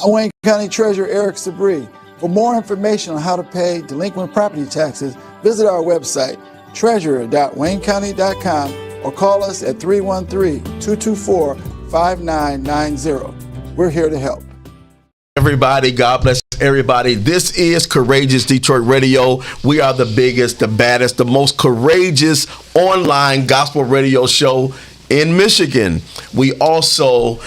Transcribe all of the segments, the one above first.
I'm Wayne County Treasurer Eric Sabri. For more information on how to pay delinquent property taxes, visit our website, treasurer.waynecounty.com, or call us at 313-224-5990. We're here to help. Everybody, God bless everybody. This is Courageous Detroit Radio. We are the biggest, the baddest, the most courageous online gospel radio show in Michigan. We also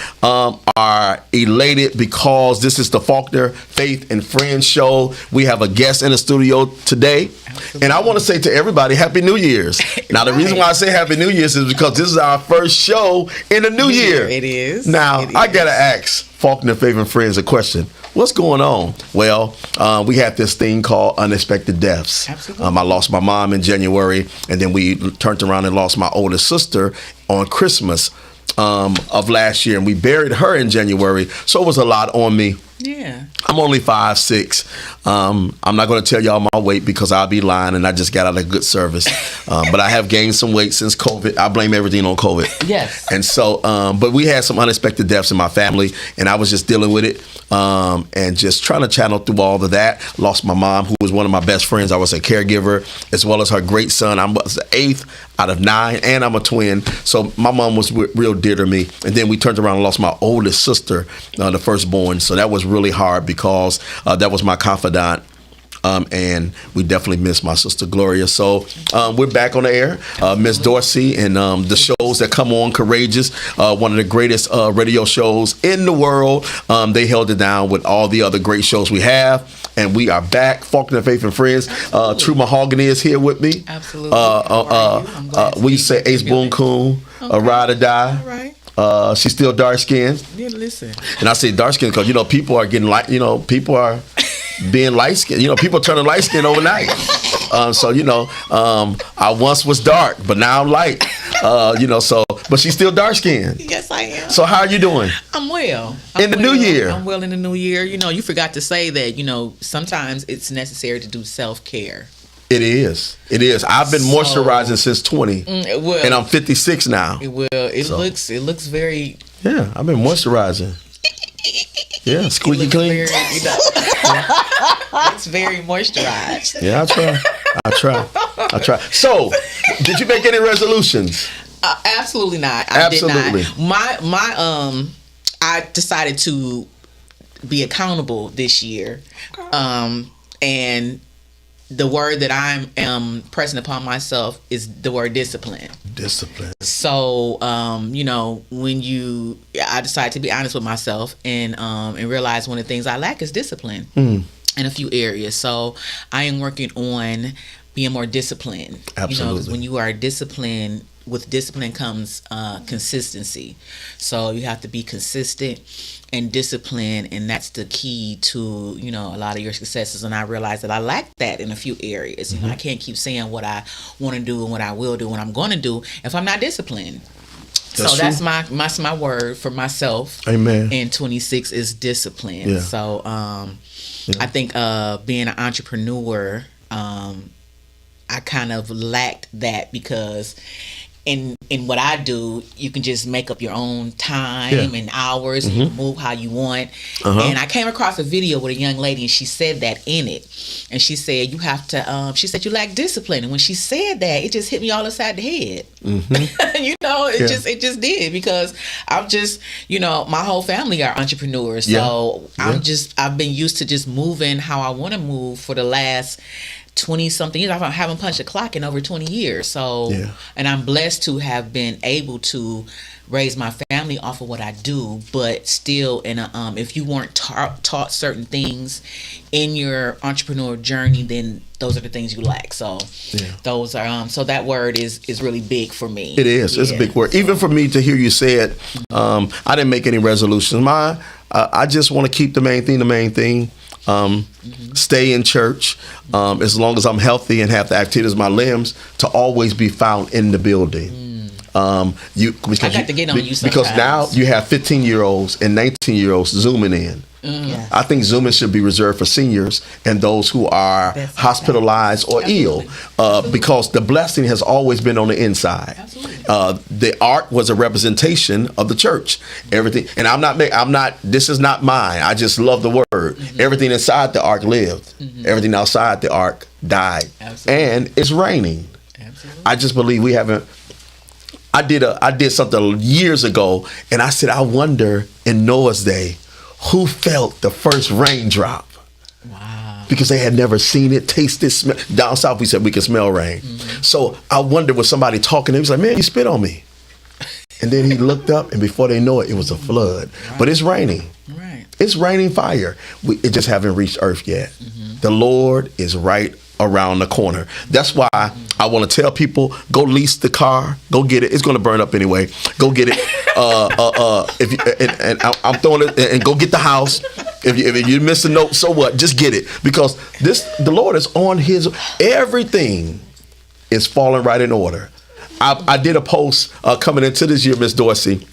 are elated because this is the Falukner Faith and Friends show. We have a guest in the studio today. Absolutely. And I want to say to everybody, Happy New Year's. Now, the reason why I say Happy New Year's is because this is our first show in the new year. It is. Now, I got to ask Falukner Faith and Friends a question. What's going on? Well, we had this thing called unexpected deaths. Absolutely. I lost my mom in January, and then we turned around and lost my oldest sister on Christmas of last year, and we buried her in January. So it was a lot on me. Yeah. I'm only 5'6". I'm not going to tell y'all my weight because I'll be lying, and I just got out of good service. But I have gained some weight since COVID. I blame everything on COVID. Yes. And so, but we had some unexpected deaths in my family, and I was just dealing with it and just trying to channel through all of that. Lost my mom, who was one of my best friends. I was a caregiver, as well as her great son. I was the 8th out of 9, and I'm a twin. So my mom was real dear to me. And then we turned around and lost my oldest sister, the firstborn. So that was really hard because that was my confidant. And we definitely miss my sister Gloria. So we're back on the air. Miss Dorsey and the shows that come on, Courageous, one of the greatest radio shows in the world. They held it down with all the other great shows we have. And we are back. Falukner Faith and Friends. True Mahogany is here with me. Absolutely. We say Ace Boone Coon, a ride or die. All right. She's still dark skinned. Yeah, listen. And I say dark skinned because people are getting people are being light skinned. People turning light skinned overnight. I once was dark, but now I'm light. But she's still dark skinned. Yes, I am. So how are you doing? I'm well. In the new year. I'm well in the new year. You forgot to say that, sometimes it's necessary to do self-care. It is. I've been moisturizing since 20, and I'm 56 now. It looks very. Yeah, I've been moisturizing. Yeah, squeaky clean. It's very moisturized. Yeah, I try. So, did you make any resolutions? Absolutely not. Absolutely. Did not. I decided to be accountable this year, and the word that I am pressing upon myself is the word discipline. Discipline. So, I decided to be honest with myself and realize one of the things I lack is discipline in a few areas. So, I am working on being more disciplined. Absolutely. Because when you are disciplined, with discipline comes consistency. So you have to be consistent and disciplined, and that's the key to a lot of your successes. And I realized that I lack that in a few areas. I can't keep saying what I want to do and what I will do and what I'm going to do if I'm not disciplined. That's my word for myself. Amen. In 26 is discipline. Yeah. So I think being an entrepreneur, I kind of lacked that because in what I do, you can just make up your own time and hours and you move how you want. And I came across a video with a young lady, and she said that in it. And she said, you have to, she said, you lack discipline. And when she said that, it just hit me all upside the head. It just did, because I'm just, my whole family are entrepreneurs. So I've been used to just moving how I want to move for the last 20 something years. I haven't punched a clock in over 20 years. So, and I'm blessed to have been able to raise my family off of what I do, but still, if you weren't taught certain things in your entrepreneurial journey, then those are the things you lack. So those are, so that word is really big for me. It is. It's a big word. Even for me to hear you say it, I didn't make any resolutions. I just want to keep the main thing. Stay in church as long as I'm healthy and have the activities of my limbs, to always be found in the building. I got to get on you because now sometimes. you have 15-year-olds and 19-year-olds zooming in. Yes. I think Zooming should be reserved for seniors and those who are That's hospitalized or Absolutely. ill, because the blessing has always been on the inside. Absolutely. The ark was a representation of the church. Everything, and I'm not. This is not mine. I just love the word. Mm-hmm. Everything inside the ark lived. Everything outside the ark died. Absolutely. And it's raining. Absolutely. I just believe we haven't. I did something years ago, and I said, I wonder in Noah's day, who felt the first raindrop? Wow. Because they had never seen it, tasted, smell. Down south, we said we can smell rain. So I wonder, was somebody talking? He was like, man, you spit on me. And then he looked up, and before they know it, it was a flood. But it's raining. Right. It's raining fire. It just haven't reached earth yet. The Lord is right around the corner. That's why I want to tell people, go lease the car, go get it. It's going to burn up anyway. Go get it. If you, and I'm throwing it, and go get the house. If you miss a note, so what? Just get it, because the Lord is on His. Everything is falling right in order. I did a post coming into this year, Miss Dorsey.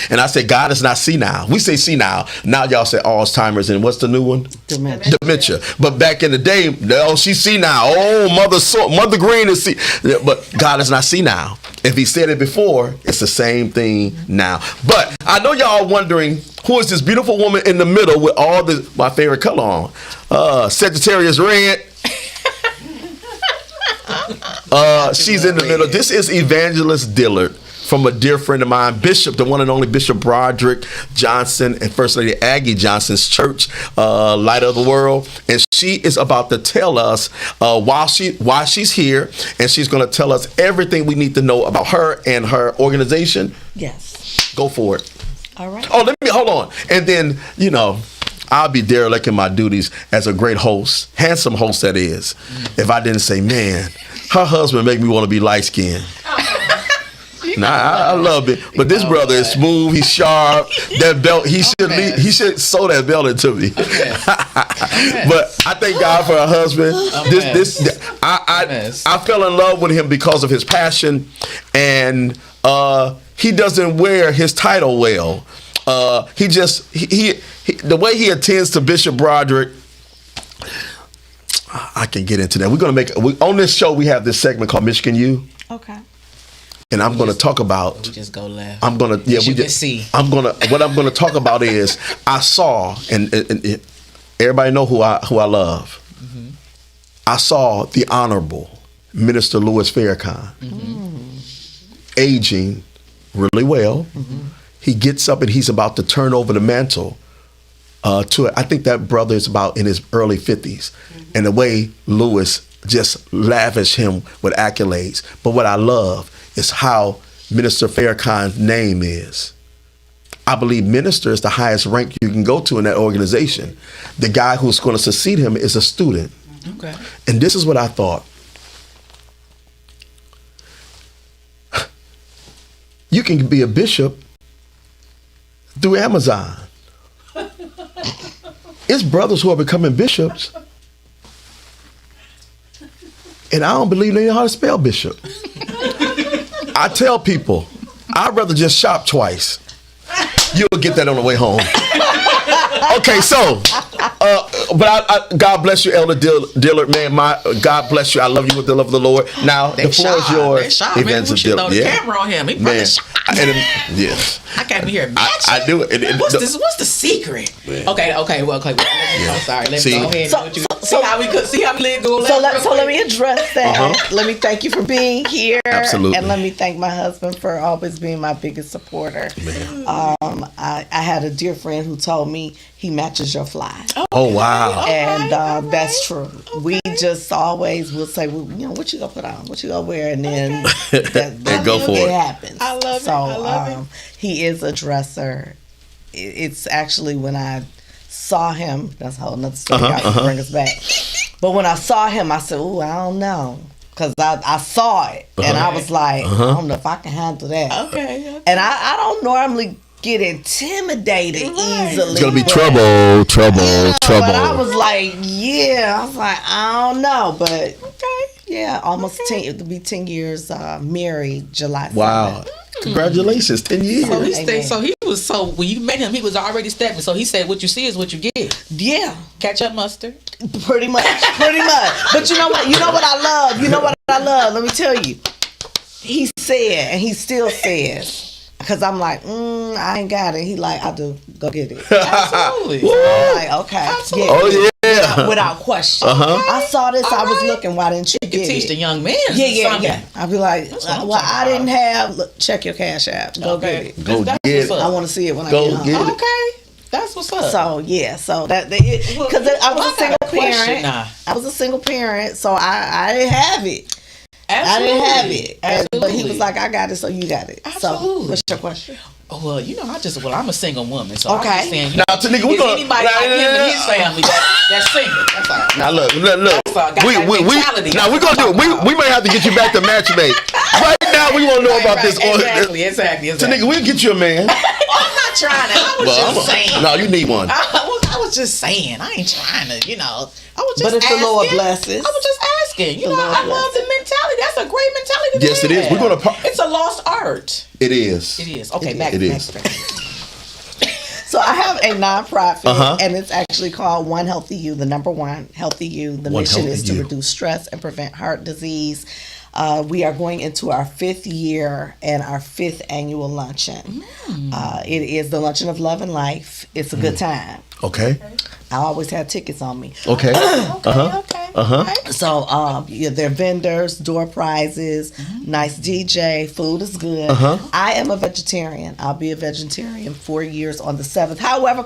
And I said, God is not senile. We say senile. Now y'all say Alzheimer's, and what's the new one? Dementia. But back in the day, oh, she's senile. Oh, Mother Green is senile. But God is not senile. If He said it before, it's the same thing now. But I know y'all wondering, who is this beautiful woman in the middle with all my favorite color on? Sagittarius red. She's in the middle. This is Evangelist Dillard, from a dear friend of mine, Bishop, the one and only Bishop Broderick Johnson and First Lady Aggie Johnson's church, Light of the World. And she is about to tell us why she's here, and she's going to tell us everything we need to know about her and her organization. Yes. Go for it. All right. Oh, hold on. And then, I'll be derelict in my duties as a great host, handsome host that is, if I didn't say, man, her husband make me want to be light-skinned. Nah, I love it, but this brother is smooth. He's sharp. That belt, he should sew that belt into me. But I thank God for her husband. I fell in love with him because of his passion, and he doesn't wear his title well. The way he attends to Bishop Broderick. I can get into that. We're gonna on this show. We have this segment called Michigan U. Okay. And I'm going to talk about. We just go left. I'm going to. Yeah, we just see. What I'm going to talk about is I saw, and everybody know who I love. Mm-hmm. I saw the Honorable Minister Louis Farrakhan aging really well. Mm-hmm. He gets up and he's about to turn over the mantle to. I think that brother is about in his early 50s, and the way Louis just lavished him with accolades. But what I love is how Minister Farrakhan's name is. I believe minister is the highest rank you can go to in that organization. The guy who's going to succeed him is a student. Okay. And this is what I thought. You can be a bishop through Amazon. It's brothers who are becoming bishops. And I don't believe they know how to spell bishop. I tell people, I'd rather just shop twice. You'll get that on the way home. Okay, so, but God bless you, Elder Dillard, man. God bless you. I love you with the love of the Lord. Now, the floor is yours. Events of Dillard. Throw the camera on him. He man. Yes. I can't be here. I do it. What's the secret? Man. Okay. Well, I'm sorry. Let's go ahead. See how we let go. So let me address that. Uh-huh. Let me thank you for being here. Absolutely. And let me thank my husband for always being my biggest supporter. I had a dear friend who told me he matches your fly. Oh wow! And that's true. We just always will say, well, what you gonna put on? What you gonna wear? And then go for it. It happens. I love it. I love it. He is a dresser. It's actually when I saw him. That's a whole nother story. Bring us back. But when I saw him, I said, "Ooh, I don't know." Because I saw it, and I was like, I don't know if I can handle that. Okay. And I don't normally get intimidated easily. It's gonna be trouble. But I was like, I don't know, but Yeah, almost 10. It'll be 10 years married July 7th. Wow. Congratulations, 10 years. So he Amen. stayed. So he was. So when you met him, he was already stepping. So he said, "What you see is what you get." Yeah, Ketchup, mustard. pretty much. But you know what? You know what I love? You know what I love? Let me tell you. He said, and he still says, because I'm like, I ain't got it. He like, I do. Go get it. Absolutely. So I'm like, okay. Absolutely. Oh, yeah. Without question. I saw this. I was looking. Why didn't you You get can teach it? the young man. Yeah. I'd be like, what I'm well, talking I didn't about. have. Look, check your cash app. Go Okay. get it. Go That's get what's it. up. I want to see it when Go I get home. get it. Okay. That's what's up. So yeah, so that because I was a single parent. Now. I was a single parent, so I didn't have it. Absolutely. I didn't have it. Absolutely. But he was like, I got it, so you got it. Absolutely. So what's your question? Oh, well, you know, I'm a single woman, so Okay. I'm just saying. Now, Tanika, we is gonna- anybody like him in his family that's single? That's all. Now look. That's all. Got that mentality. Now we're gonna do it. We may have to get you back to matchmate. Right now, we want to know about this. Exactly. Tanika, we'll get you a man. I'm not trying to. I was just saying. No, you need one. I was just saying. I ain't trying to, I was just But if asking. the Lord blesses. I was just asking. The Lord I love the blesses. mentality. That's a great mentality to Yes, it is. have. We're gonna It's a lost art. It is. It is. Okay, back It back- is. back. So I have a nonprofit, Uh-huh. and it's actually called One Healthy You. The number one, Healthy You. The One mission Healthy is to You. reduce stress and prevent heart disease. We are going into our 5th year and our 5th annual luncheon. It is the Luncheon of Love and Life. It's a good time. Okay. I always have tickets on me. Okay. Okay. So yeah, there are vendors, door prizes, nice DJ, food is good. I am a vegetarian. I'll be a vegetarian 4 years on the 7th. However,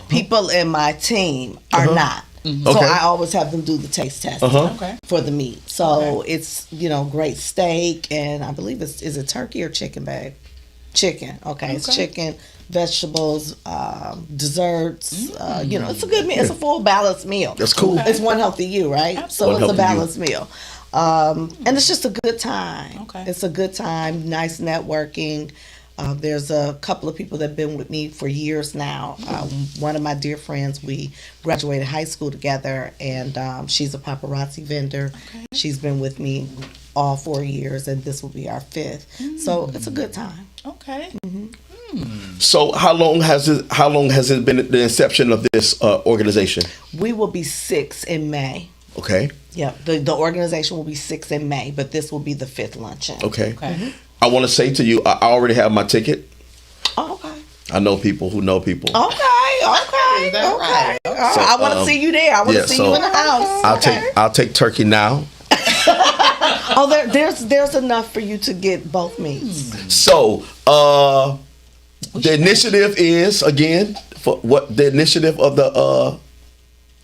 people in my team are not. So Okay. I always have them do the taste test Okay. for the meat. So it's great steak, and I believe is it turkey or chicken, babe? Chicken. Okay, it's chicken, vegetables, desserts. It's a good meal. It's a full balanced meal. That's cool. It's One Healthy You, right? So One it's a Healthy You. balanced meal. And it's just a good time. Okay. It's a good time, nice networking. There's a couple of people that have been with me for years now. One of my dear friends, we graduated high school together, and she's a paparazzi vendor. Okay. She's been with me all 4 years, and this will be our 5th. So it's a good time. Okay. So how long has it been the inception of this organization? We will be 6 in May. Okay. Yeah, the organization will be 6 in May, but this will be the 5th luncheon. Okay. Okay. I want to say to you, I already have my ticket. Oh, okay. I know people who know people. Okay. Is that right? So, I want to see you there. I want to see you in the house. I'll take turkey now. Oh, there's enough for you to get both meats. So the initiative is again for what the initiative of the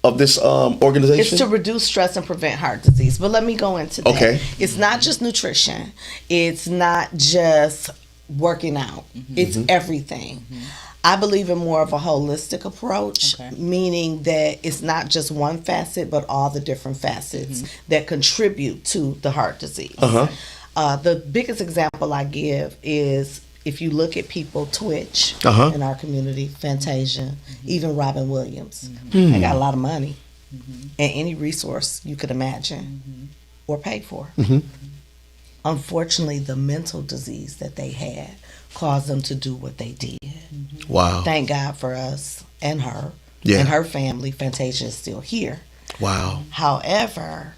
of this organization. It's to reduce stress and prevent heart disease. But let me go into that. Okay. It's not just nutrition. It's not just working out. It's everything. I believe in more of a holistic approach, Okay. meaning that it's not just one facet, but all the different facets that contribute to the heart disease. The biggest example I give is if you look at people, Twitch in our community, Fantasia, even Robin Williams, they got a lot of money and any resource you could imagine or pay for. Unfortunately, the mental disease that they had caused them to do what they did. Wow. Thank God for us and her Yeah. and her family. Fantasia is still here. Wow. However,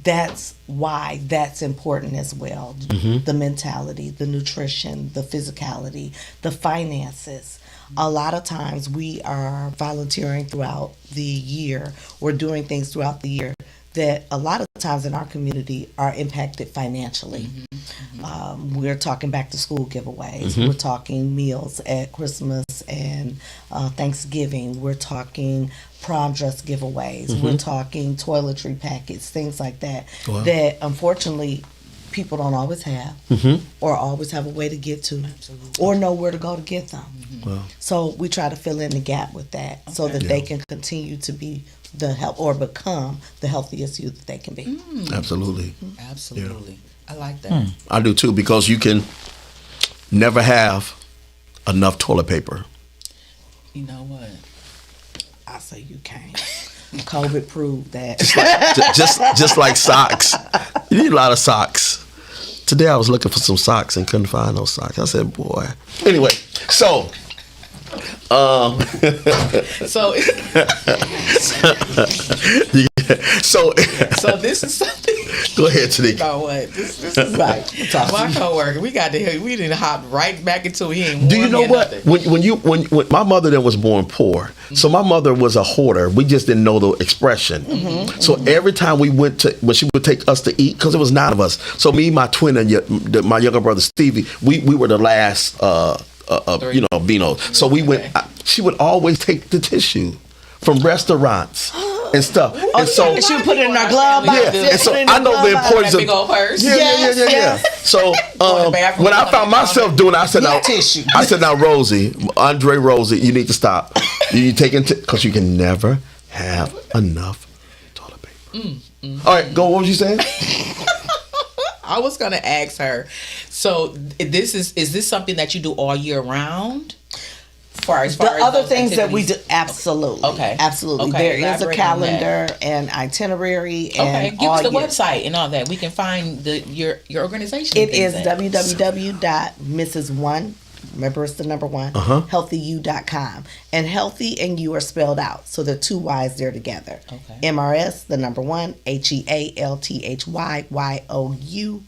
that's why that's important as well. The mentality, the nutrition, the physicality, the finances. A lot of times we are volunteering throughout the year or doing things throughout the year that a lot of times in our community are impacted financially. We're talking back to school giveaways. We're talking meals at Christmas and Thanksgiving. We're talking prom dress giveaways. We're talking toiletry packets, things like that, Wow. that unfortunately people don't always have or always have a way to get to or know where to go to get them. Wow. So we try to fill in the gap with that so that they can continue to be the help or become the healthiest you that they can be. Absolutely. Absolutely. I like that. I do too, because you can never have enough toilet paper. You know what? I say you can't. COVID proved that. Just like socks. You need a lot of socks. Today I was looking for some socks and couldn't find those socks. I said, boy. Anyway, so So this is something. Go ahead, Tanika. Know what? This is like my coworker. We didn't hop right back into him. Do you know what? When my mother then was born poor, so my mother was a hoarder. We just didn't know the expression. So every time we went to, when she would take us to eat, because it was 9 of us. So me, my twin, and my younger brother Stevie, we were the last. Beano. So we went. She would always take the tissue from restaurants and stuff. And so she would put it in her glove box. Yeah, and so I know the importance of big old purse. Yeah. So when I found myself doing it, I said, now, Rosie, you need to stop. You taking because you can never have enough toilet paper. All right, go. What was you saying? I was gonna ask her. So is this something that you do all year round? As far the as other those things that we activities? do, absolutely. Okay. Absolutely. Okay, There is a elaborate on calendar and itinerary. Okay, And give us the year. website and all that. We can find your organization. It is www.mrs1. Remember, it's the number 1. HealthyU.com. And healthy and you are spelled out. So the 2 Y's there together. Okay. MRS, the number 1, HealthyYou.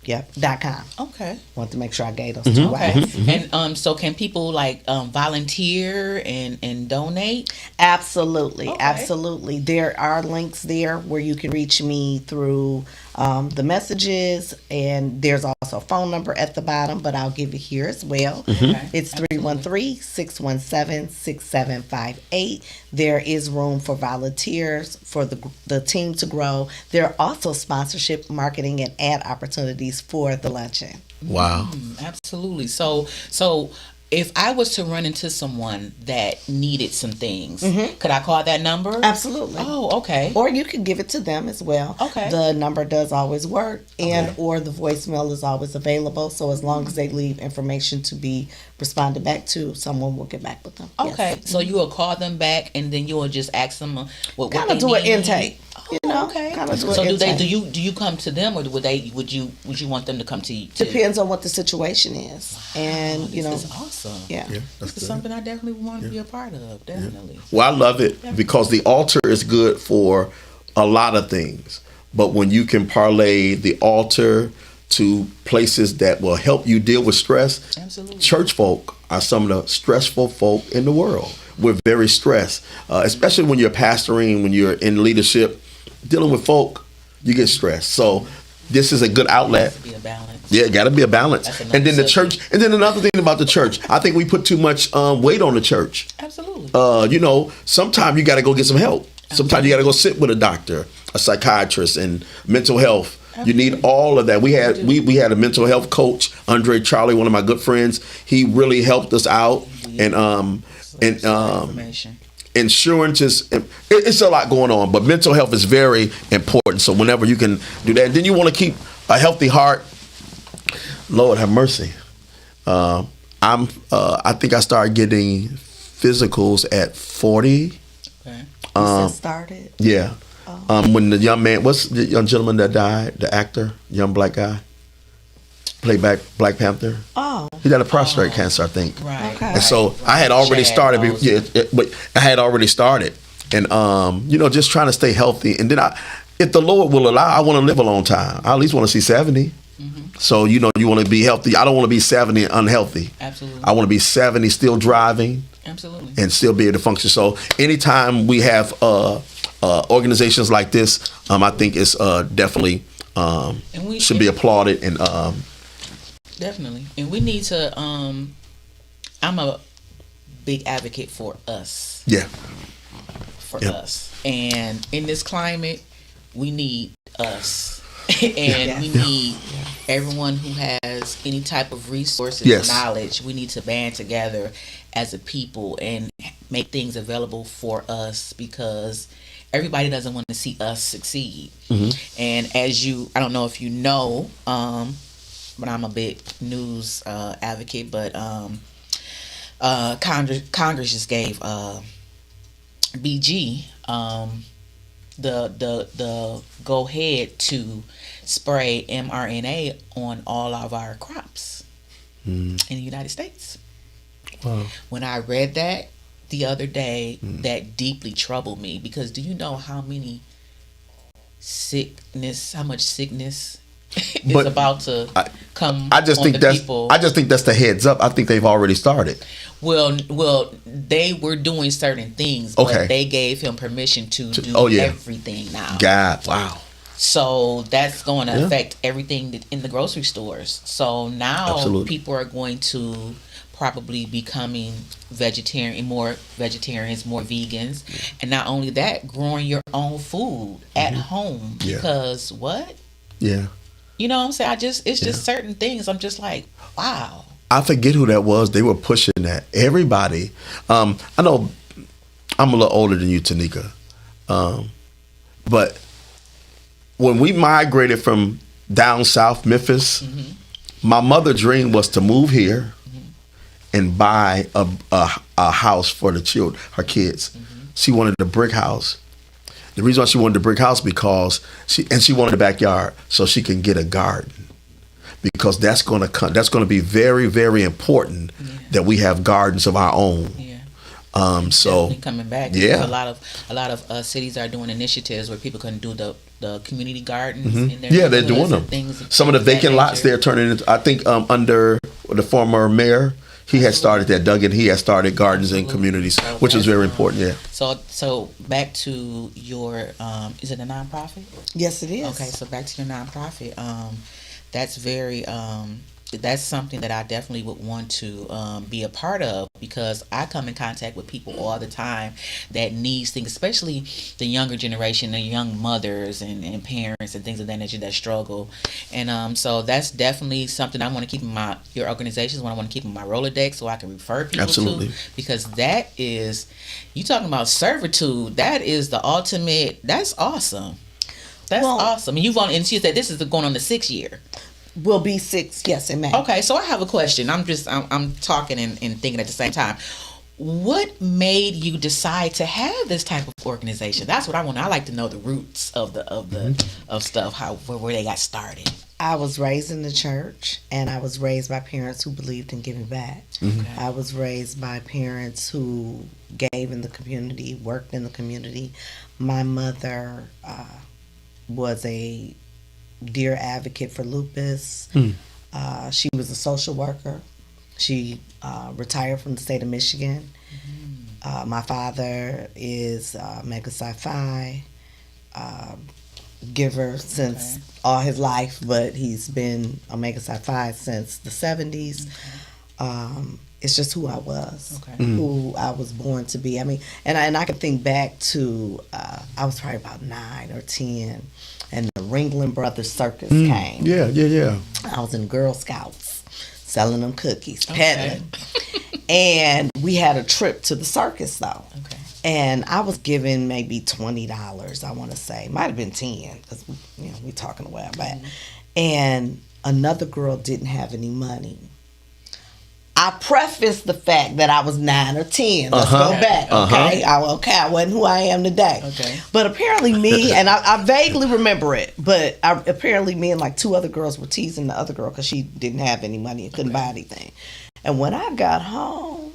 Yep, .com. Okay. Want to make sure I gave those 2 Okay. Y's. And so can people volunteer and donate? Absolutely. Okay. Absolutely. There are links there where you can reach me through the messages, and there's also a phone number at the bottom, but I'll give it here as well. Okay. It's 313-617-6758. There is room for volunteers, for the team to grow. There are also sponsorship, marketing, and ad opportunities for the luncheon. Wow. Absolutely. So if I was to run into someone that needed some things, could I call that number? Absolutely. Oh, okay. Or you can give it to them as well. Okay. The number does always work, or the voicemail is always available. So as long as they leave information to be responded back to, someone will get back with them. Okay. Yes. So you will call them back, and then you will just ask them what Kind they of do need. an intake. Okay. Kind of do So an intake. do you come to them, or would you want them to come to you? Depends on what the situation is, and This is awesome. yeah. This is something I definitely want to be a part of. Definitely. Well, I love it because the altar is good for a lot of things. But when you can parlay the altar to places that will help you deal with stress, Absolutely. church folk are some of the stressful folk in the world. We're very stressed, especially when you're pastoring, when you're in leadership, dealing with folk, you get stressed. So this is a good outlet. Be a balance. Yeah, got to be a balance. That's And then the another church, and then another thing about the church, I think we put too much weight on the church. Absolutely. Sometimes you got to go get some help. Sometimes you got to go sit with a doctor, a psychiatrist, and mental health. You need all of that. We had a mental health coach, Andre Charlie, one of my good friends. He really helped us out, Information. insurance is it's a lot going on, but mental health is very important. So whenever you can do that, and then you want to keep a healthy heart. Lord have mercy. I think I started getting physicals at 40. Okay. You just started. Yeah. When the young man, what's the young gentleman that died? The actor, young black guy, played back Black Panther. Oh. He had a prostate cancer, I think. Right. Okay. And so I had already Chad started. knows. But I had already started, and just trying to stay healthy. And then if the Lord will allow, I want to live a long time. I at least want to see 70. So you want to be healthy. I don't want to be 70 and unhealthy. Absolutely. I want to be 70 still driving. Absolutely. And still be able to function. So anytime we have organizations like this, I think it's definitely should be applauded and definitely. And we need to. I'm a big advocate for us. Yeah. For us, and in this climate, we need us. And we need everyone who has any type of resources, knowledge. We need to band together as a people and make things available for us, because everybody doesn't want to see us succeed. And as I don't know if you know, but I'm a big news advocate, but Congress just gave BG the go ahead to spray mRNA on all of our crops in the United States. Wow. When I read that the other day, that deeply troubled me, because do you know how much sickness is But about to come I just on think the that's people? I just think that's the heads up. I think they've already started. Well, they were doing certain things, but Okay. they gave him permission to do everything now. God, wow. So that's going to affect everything in the grocery stores. So now people are going to probably becoming more vegetarians, more vegans, and not only that, growing your own food at home. Because what? Yeah. You know what I'm saying? It's just certain things. I'm just like, wow. I forget who that was. They were pushing that. Everybody. I know I'm a little older than you, Tanika. But when we migrated from down south, Memphis, my mother's dream was to move here and buy a house for the children, her kids. She wanted a brick house. The reason why she wanted a brick house because she wanted a backyard so she can get a garden. Because that's going to be very, very important that we have gardens of our own. So definitely coming back. Yeah. A lot of cities are doing initiatives where people can do the community gardens in their they're doing them. Some of the vacant lots they're turning into. I think under the former mayor, he had started that. Duggan, he had started gardens in communities, which is very important. Yeah. So back to your is it a nonprofit? Yes, it is. Okay, so back to your nonprofit. That's very that's something that I definitely would want to be a part of, because I come in contact with people all the time that needs things, especially the younger generation, the young mothers and parents and things of that nature that struggle. And so that's definitely something I want to keep in your organizations, what I want to keep in my Rolodex, so I can refer people to, because that is, you talking about servitude, that is the ultimate. That's awesome. That's awesome. And and she said this is going on the 6th year. Will be 6, yes, in May. Okay, so I have a question. I'm talking and thinking at the same time. What made you decide to have this type of organization? That's what I want. I like to know the roots of stuff, where they got started. I was raised in the church, and I was raised by parents who believed in giving back. Okay. I was raised by parents who gave in the community, worked in the community. My mother was a dear advocate for lupus. She was a social worker. She retired from the state of Michigan. My father is Mega Sci-Fi giver since all his life, but he's been Omega Sci-Fi since the 70s. It's just who I was, who I was born to be. I mean, and I can think back to I was probably about 9 or 10, and the Ringling Brothers Circus came. Yeah. I was in Girl Scouts, selling them cookies, peddling, and we had a trip to the circus though. Okay. And I was given maybe $20. I want to say, might have been 10, because we talking a while back. And another girl didn't have any money. I prefaced the fact that I was 9 or 10. Let's go back, okay? I wasn't who I am today. Okay. But apparently me, and I vaguely remember it, but apparently me and like 2 other girls were teasing the other girl because she didn't have any money and couldn't buy anything. And when I got home,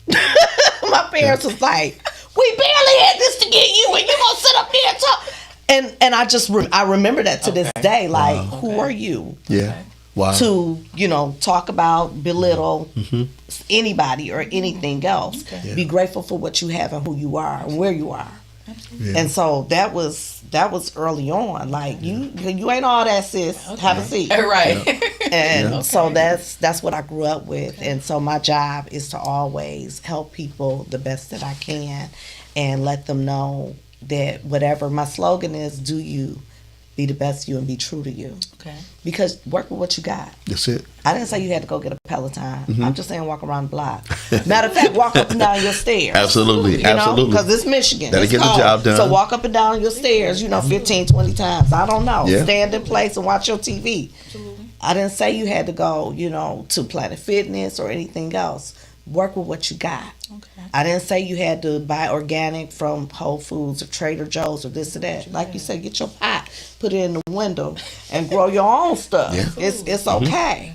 my parents was like, we barely had this to get you, and you gonna sit up there and talk. And I just, I remember that to this day, like, who are you? Yeah. Wow. To talk about, belittle anybody or anything else. Be grateful for what you have and who you are and where you are. And so that was early on. Like you ain't all that, sis. Have a seat. Right. And so that's what I grew up with. And so my job is to always help people the best that I can and let them know that whatever my slogan is, do you. Be the best you and be true to you. Okay. Because work with what you got. That's it. I didn't say you had to go get a Peloton. I'm just saying walk around the block. Matter of fact, walk up and down your stairs. Absolutely. Because it's Michigan. That'll get the job done. So walk up and down your stairs, 15, 20 times. I don't know. Yeah. Stand in place and watch your TV. Absolutely. I didn't say you had to go, to Planet Fitness or anything else. Work with what you got. Okay. I didn't say you had to buy organic from Whole Foods or Trader Joe's or this or that. Like you said, get your pot, put it in the window, and grow your own stuff. Yeah. It's okay.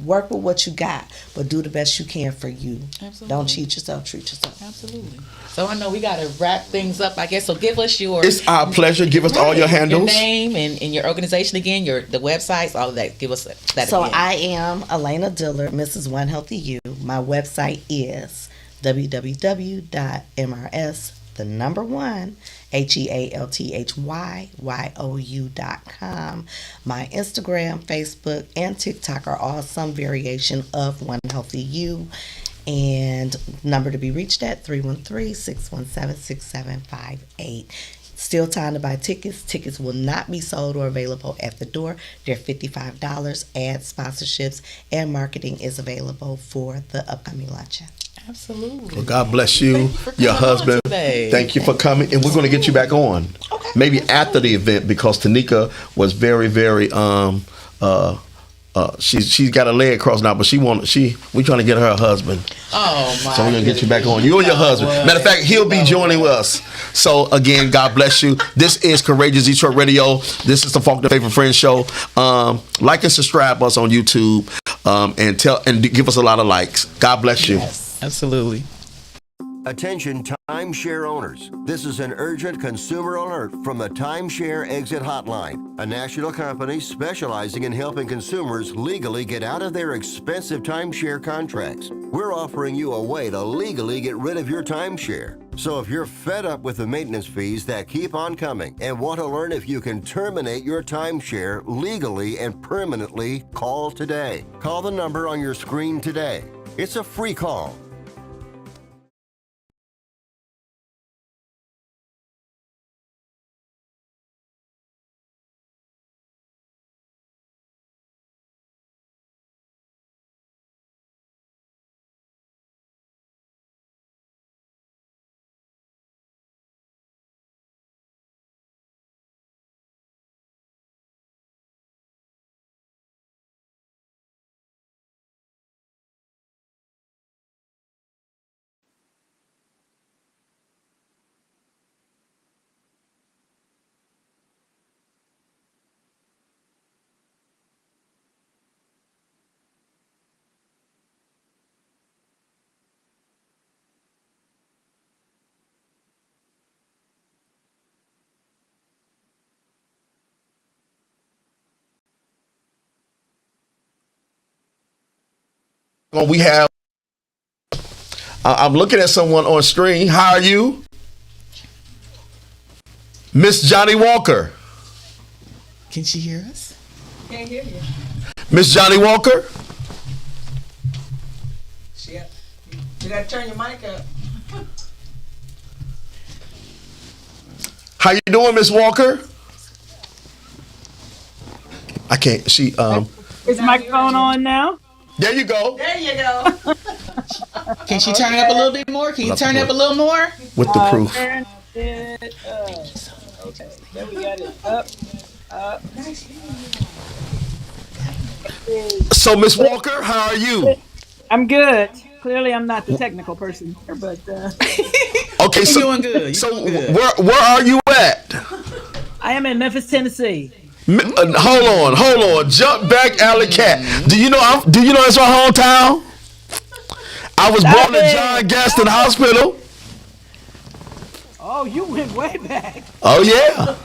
Work with what you got, but do the best you can for you. Absolutely. Don't cheat yourself. Treat yourself. Absolutely. So I know we got to wrap things up, I guess. So give us your... It's our pleasure. Give us all your handles. Your name and your organization again, the websites, all of that. Give us that So again. I am Elena Dillard, Mrs. One Healthy You. My website is www.mrs, the number one, HEALTHYYOU.com. My Instagram, Facebook, and TikTok are all some variation of One Healthy You. And number to be reached at 313-617-6758. Still time to buy tickets. Tickets will not be sold or available at the door. They're $55. Ad sponsorships and marketing is available for the upcoming luncheon. Absolutely. Well, God bless you, your husband. Today. Thank you for coming, and we're going to get you back on. Okay. Maybe after the event, because Tanika was very, very she's got a leg crossed now, but we trying to get her a husband. Oh my! So we're gonna get you back on. You and your husband. Matter of fact, he'll be joining us. So again, God bless you. This is Courageous Detroit Radio. This is the Falukner Favorite Friends Show. Like and subscribe us on YouTube, and give us a lot of likes. God bless you. Yes, absolutely. Attention timeshare owners. This is an urgent consumer alert from the Timeshare Exit Hotline, a national company specializing in helping consumers legally get out of their expensive timeshare contracts. We're offering you a way to legally get rid of your timeshare. So if you're fed up with the maintenance fees that keep on coming and want to learn if you can terminate your timeshare legally and permanently, call today. Call the number on your screen today. It's a free call. We have. I'm looking at someone on screen. How are you, Miss Johnny Walker? Can she hear us? Can't hear you. Miss Johnny Walker. Shit. You gotta turn your mic up. How you doing, Miss Walker? I can't. Is the microphone on now? There you go. There you go. Can she turn it up a little bit more? Can you turn it up a little more? With the proof. Turn it up. Okay, there we got it. Up. So, Miss Walker, how are you? I'm good. Clearly, I'm not the technical person here, but Okay, so You're doing good. You're doing good. where are you at? I am in Memphis, Tennessee. Hold on. Jump back, Alley Cat. Do you know it's my hometown? I was born in John Gaston Hospital. Oh, you went way back. Oh yeah.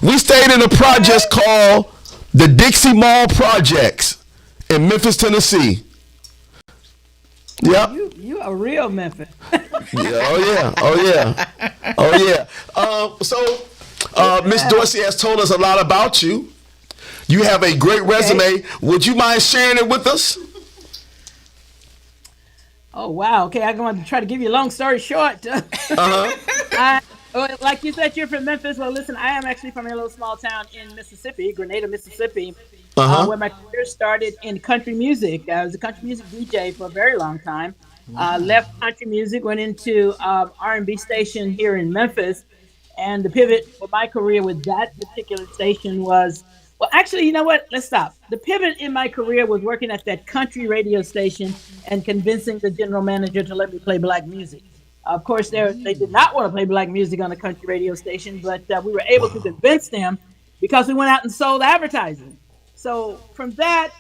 We stayed in a project called the Dixie Mall Projects in Memphis, Tennessee. Yep. You a real Memphis. Yeah. Oh yeah. Miss Dorsey has told us a lot about you. You have a great resume. Would you mind sharing it with us? Oh wow. Okay, I'm going to try to give you a long story short. Like you said, you're from Memphis. Well, listen, I am actually from a little small town in Mississippi, Grenada, Mississippi, where my career started in country music. I was a country music DJ for a very long time. Left country music, went into R&B station here in Memphis, and the pivot for my career with that particular station was Well, actually, you know what? Let's stop. The pivot in my career was working at that country radio station and convincing the general manager to let me play black music. Of course, they did not want to play black music on the country radio station, but we were able to convince them because we went out and sold advertising. So from that,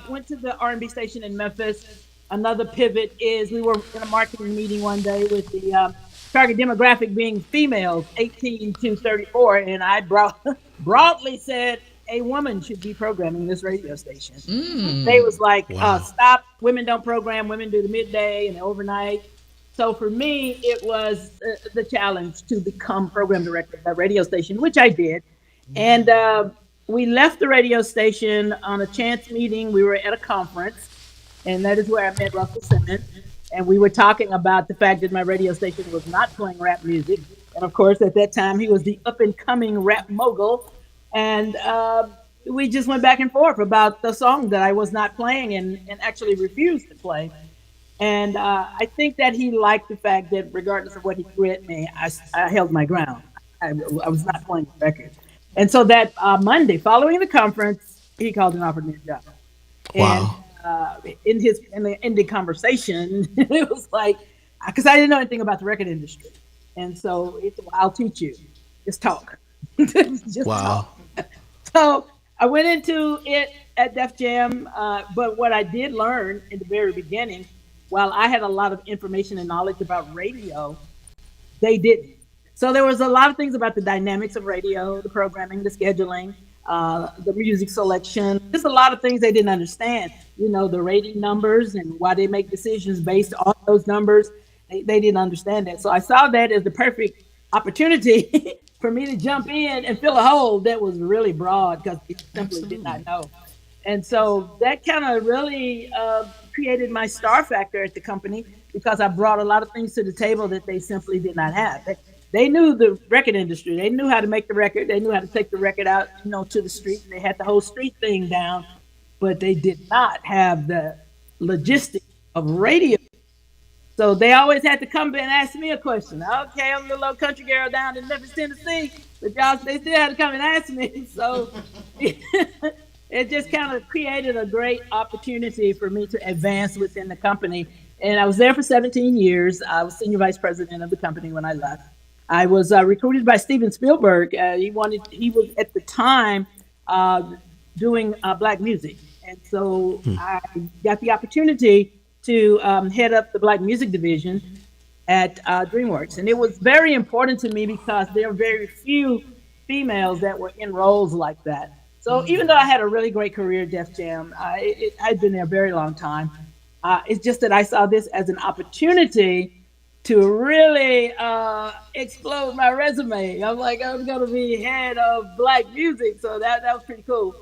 went to the R&B station in Memphis. Another pivot is we were in a marketing meeting one day with the target demographic being females 18 to 34, and I broadly said a woman should be programming this radio station. They was like, stop, women don't program, women do the midday and the overnight. So for me, it was the challenge to become program director of that radio station, which I did. And we left the radio station on a chance meeting. We were at a conference, and that is where I met Russell Simmons. And we were talking about the fact that my radio station was not playing rap music. And of course, at that time, he was the up and coming rap mogul. And we just went back and forth about the song that I was not playing and actually refused to play. And I think that he liked the fact that regardless of what he threw at me, I held my ground. I was not playing the record. And so that Monday following the conference, he called and offered me a job. Wow. And in the conversation, it was like, because I didn't know anything about the record industry. And so I'll teach you. Just talk. Just talk. So I went into it at Def Jam, but what I did learn in the very beginning, while I had a lot of information and knowledge about radio, they didn't. So there was a lot of things about the dynamics of radio, the programming, the scheduling, the music selection, just a lot of things they didn't understand. You know, the rating numbers and why they make decisions based on those numbers. They didn't understand that. So I saw that as the perfect opportunity for me to jump in and fill a hole that was really broad because they simply did not know. And so that kind of really created my star factor at the company because I brought a lot of things to the table that they simply did not have. They knew the record industry. They knew how to make the record. They knew how to take the record out, to the street. They had the whole street thing down, but they did not have the logistics of radio. So they always had to come and ask me a question. Okay, I'm a little old country girl down in Memphis, Tennessee, but they still had to come and ask me. So it just kind of created a great opportunity for me to advance within the company. And I was there for 17 years. I was senior vice president of the company when I left. I was recruited by Steven Spielberg. He was at the time doing black music. And so I got the opportunity to head up the black music division at DreamWorks. And it was very important to me because there are very few females that were in roles like that. So even though I had a really great career at Def Jam, I'd been there a very long time. It's just that I saw this as an opportunity to really explode my resume. I'm like, I was going to be head of black music. So that was pretty cool.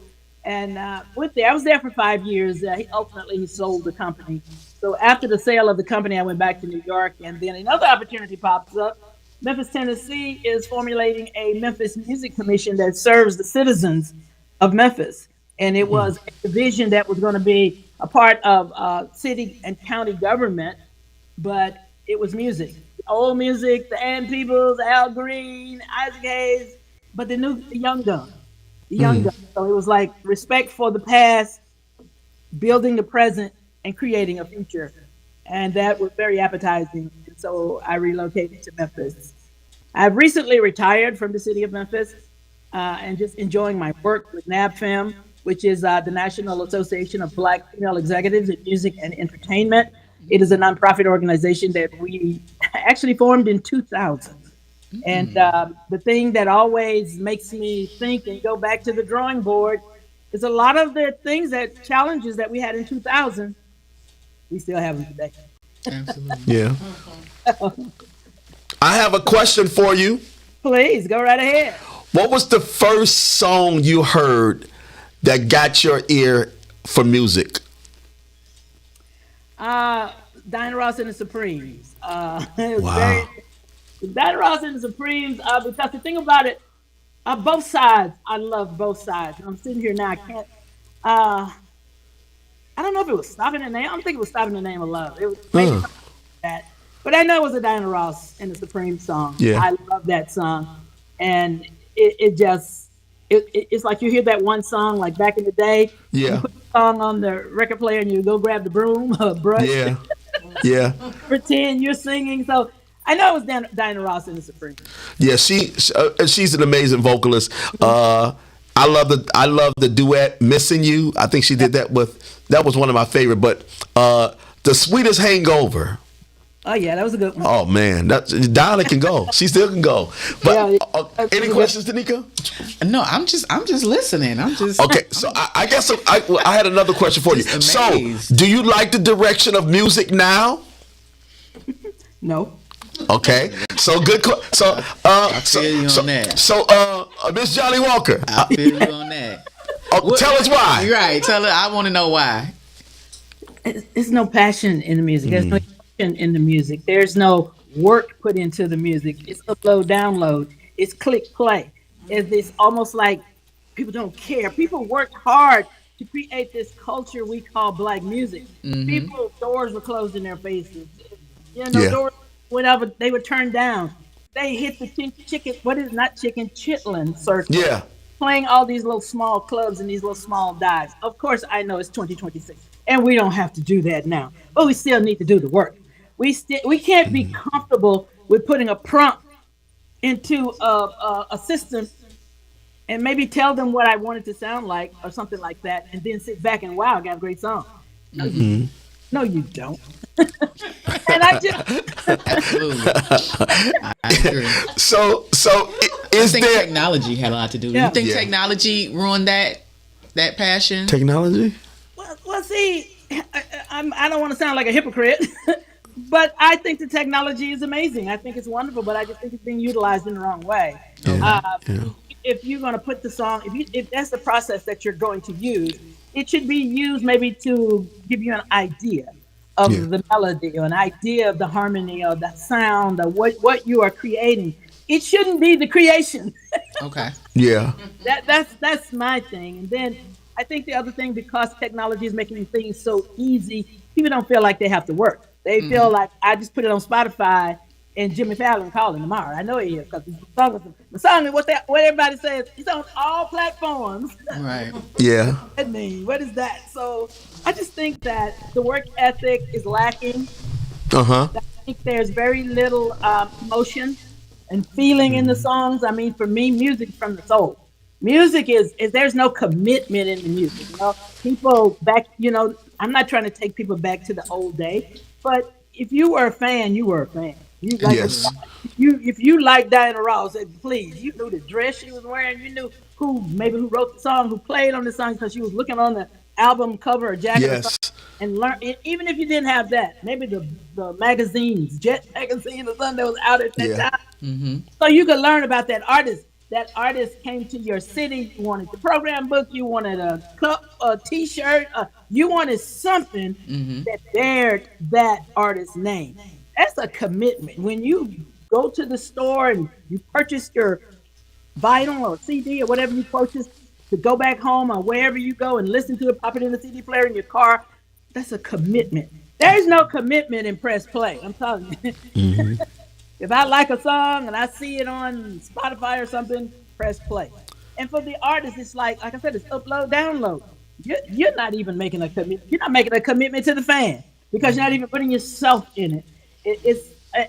And I was there for 5 years. Ultimately, he sold the company. So after the sale of the company, I went back to New York. And then another opportunity pops up. Memphis, Tennessee is formulating a Memphis Music Commission that serves the citizens of Memphis. And it was a division that was going to be a part of city and county government, but it was music. The old music, the Ann Peebles, Al Green, Isaac Hayes, but the young gun. So it was like respect for the past, building the present, and creating a future. And that was very appetizing. And so I relocated to Memphis. I've recently retired from the city of Memphis and just enjoying my work with NABFEM, which is the National Association of Black Female Executives in Music and Entertainment. It is a nonprofit organization that we actually formed in 2000. And the thing that always makes me think and go back to the drawing board is a lot of the challenges that we had in 2000, we still have them today. Absolutely. Yeah. I have a question for you. Please, go right ahead. What was the first song you heard that got your ear for music? Diana Ross and the Supremes. It was Wow. Diana Ross and the Supremes, because the thing about it, both sides, I love both sides. I'm sitting here now, I can't, I don't know if it was Stopping the Name. I don't think it was Stopping the Name of Love. It was maybe something like that. But I know it was a Diana Ross and the Supremes song. Yeah. I love that song. And it just it's like you hear that one song like back in the day. Yeah. You put the song on the record player and you go grab the broom or brush. Yeah. Yeah. Pretend you're singing. So I know it was Diana Ross in the Supremes. Yeah, she's an amazing vocalist. I love the duet "Missing You." I think she did that was one of my favorite. But "The Sweetest Hangover." Oh yeah, that was a good one. Oh man, Diana can go. She still can go. But any questions, Tanika? No, I'm just listening. I'm just Okay. So I guess I had another question for you. Just So, amazed. do you like the direction of music now? No. Okay. So good. So feel you on that. So Miss Johnny Walker, I feel you on that. tell us why. You're right. Tell her. I want to know why. There's no passion in the music. There's no passion in the music. There's no work put into the music. It's upload, download. It's click, play. It's almost like people don't care. People worked hard to create this culture we call black music. People, doors were closed in their faces. Doors, whenever they were turned down. They hit the chitlin circle. Yeah. Playing all these little small clubs and these little small dives. Of course, I know it's 2026, and we don't have to do that now, but we still need to do the work. We can't be comfortable with putting a prompt into a system and maybe tell them what I want it to sound like or something like that, and then sit back and wow, I got a great song. No, you don't. And I just Absolutely. I agree. So I is think there technology had a lot to do. Yeah. You think Yeah. technology ruined that passion? technology? well, see, I don't want to sound like a hypocrite, but I think the technology is amazing. I think it's wonderful, but I just think it's being utilized in the wrong way. If you're going to put the song, if that's the process that you're going to use, it should be used maybe to give you an idea of the melody or an idea of the harmony or the sound or what you are creating. It shouldn't be the creation. Okay. Yeah. That's my thing. And then I think the other thing, because technology is making things so easy, people don't feel like they have to work. They feel like I just put it on Spotify and Jimmy Fallon calling tomorrow. I know he is, because the song is what everybody says. It's on all platforms. Right. Yeah. What does that mean? What is that? So I just think that the work ethic is lacking. I think there's very little emotion and feeling in the songs. I mean, for me, music from the soul. Music is there's no commitment in the music. People back, I'm not trying to take people back to the old day, but if you were a fan, you were a fan. Yes. If you like Diana Ross, please, you knew the dress she was wearing. You knew who wrote the song, who played on the song, because she was looking on the album cover or jacket. Yes. And learn, even if you didn't have that, maybe the magazines, Jet magazine or something that was out at that time. So you could learn about that artist. That artist came to your city. You wanted the program book. You wanted a cup, a T-shirt. You wanted something that bared that artist's name. That's a commitment. When you go to the store and you purchase your vinyl or CD or whatever you purchase to go back home or wherever you go and listen to it, pop it in the CD player in your car, that's a commitment. There's no commitment in press play. I'm telling you. If I like a song and I see it on Spotify or something, press play. And for the artist, it's like I said, it's upload, download. You're not even making a commitment. You're not making a commitment to the fan because you're not even putting yourself in it.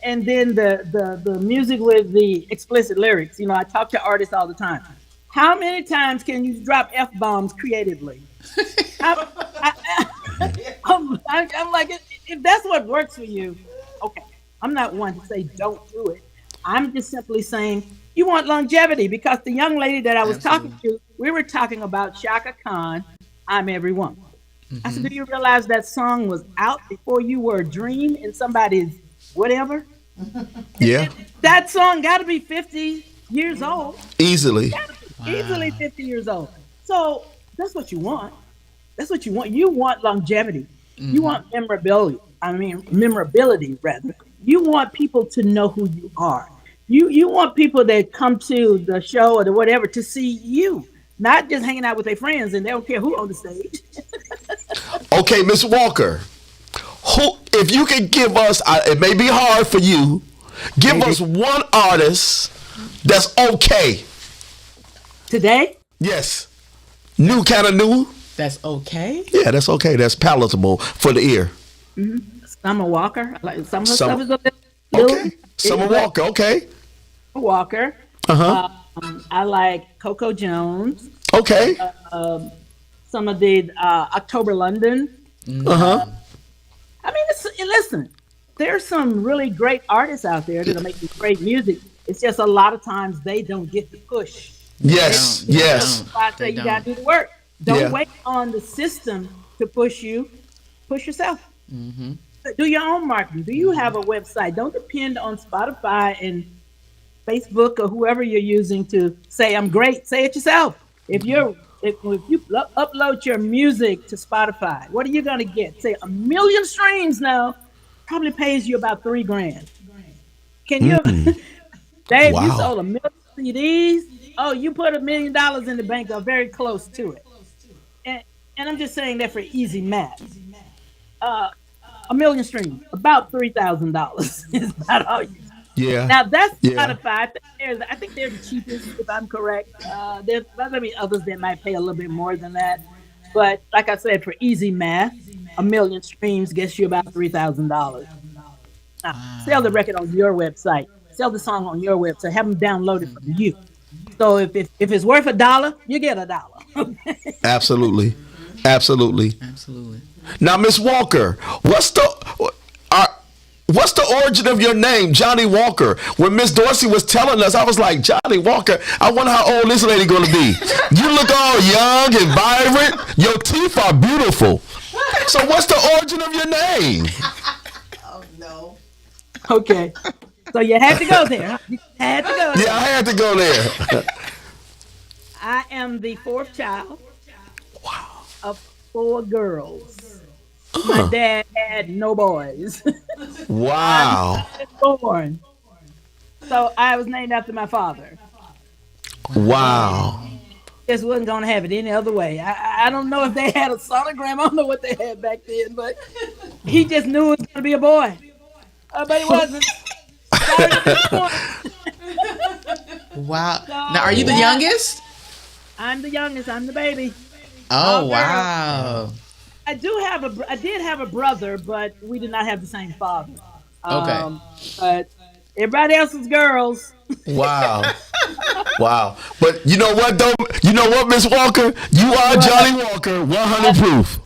And then the music with the explicit lyrics. I talk to artists all the time. How many times can you drop F-bombs creatively? I'm like, if that's what works for you, okay. I'm not one to say don't do it. I'm just simply saying you want longevity, because the young lady that I was talking to, we were talking about Shaka Khan, I'm Every Woman. I said, do you realize that song was out before you were a dream in somebody's whatever? Yeah. That song got to be 50 years old. Easily. Easily 50 years old. So that's what you want. That's what you want. You want longevity. You want memorability. Memorability rather. You want people to know who you are. You want people that come to the show or the whatever to see you, not just hanging out with their friends and they don't care who on the stage. Okay, Miss Walker, if you can give us, it may be hard for you, give us one artist that's okay. Today? Yes. New, kind of new. That's okay. Yeah, that's okay. That's palatable for the ear. Summer Walker. Some of her Some- stuff is a little Okay. Summer Walker. Okay. Walker. Uh I like Coco Jones. huh. Okay. Some of the October London. Uh huh. I mean, listen, there's some really great artists out there that are making great music. It's just a lot of times they don't get the push. Yes. They don't. Yes. That's why I say They you got to don't. do the work. Don't Yeah. wait on the system to push you. Push yourself. Do your own marketing. Do you have a website? Don't depend on Spotify and Facebook or whoever you're using to say I'm great. Say it yourself. If you upload your music to Spotify, what are you gonna get? Say 1 million streams now, probably pays you about $3,000. Can you, Dave? You Wow. sold 1 million CDs. Oh, you put $1 million in the bank or very close to it. And I'm just saying that for easy math. 1 million streams, about $3,000 is about all you. Yeah. Now that's Yeah. Spotify. I think they're the cheapest, if I'm correct. There's maybe others that might pay a little bit more than that, but like I said, for easy math, 1 million streams gets you about $3,000. Now, sell the record on your website. Sell the song on your website. Have them download it from you. So if it's worth $1, you get $1. Absolutely. Absolutely. Absolutely. Now, Miss Walker, what's the origin of your name, Johnny Walker? When Miss Dorsey was telling us, I was like, Johnny Walker, I wonder how old this lady gonna be. You look all young and vibrant. Your teeth are beautiful. So what's the origin of your name? Oh no. Okay. So you had to go there. Huh? You had to go there. Yeah, I had to go there. I am the fourth child of 4 girls. My dad had no boys. Wow. Born. So I was named after my father. Wow. Just wasn't gonna have it any other way. I don't know if they had a sonogram. I don't know what they had back then, but he just knew it was gonna be a boy. But it wasn't. Wow. Now, are you the youngest? I'm the youngest. I'm the baby. Oh, girl. wow. I did have a brother, but we did not have the same father. Okay. But everybody else was girls. Wow. Wow. But you know what though? You know what, Miss Walker? You are Johnny Walker, 100 proof.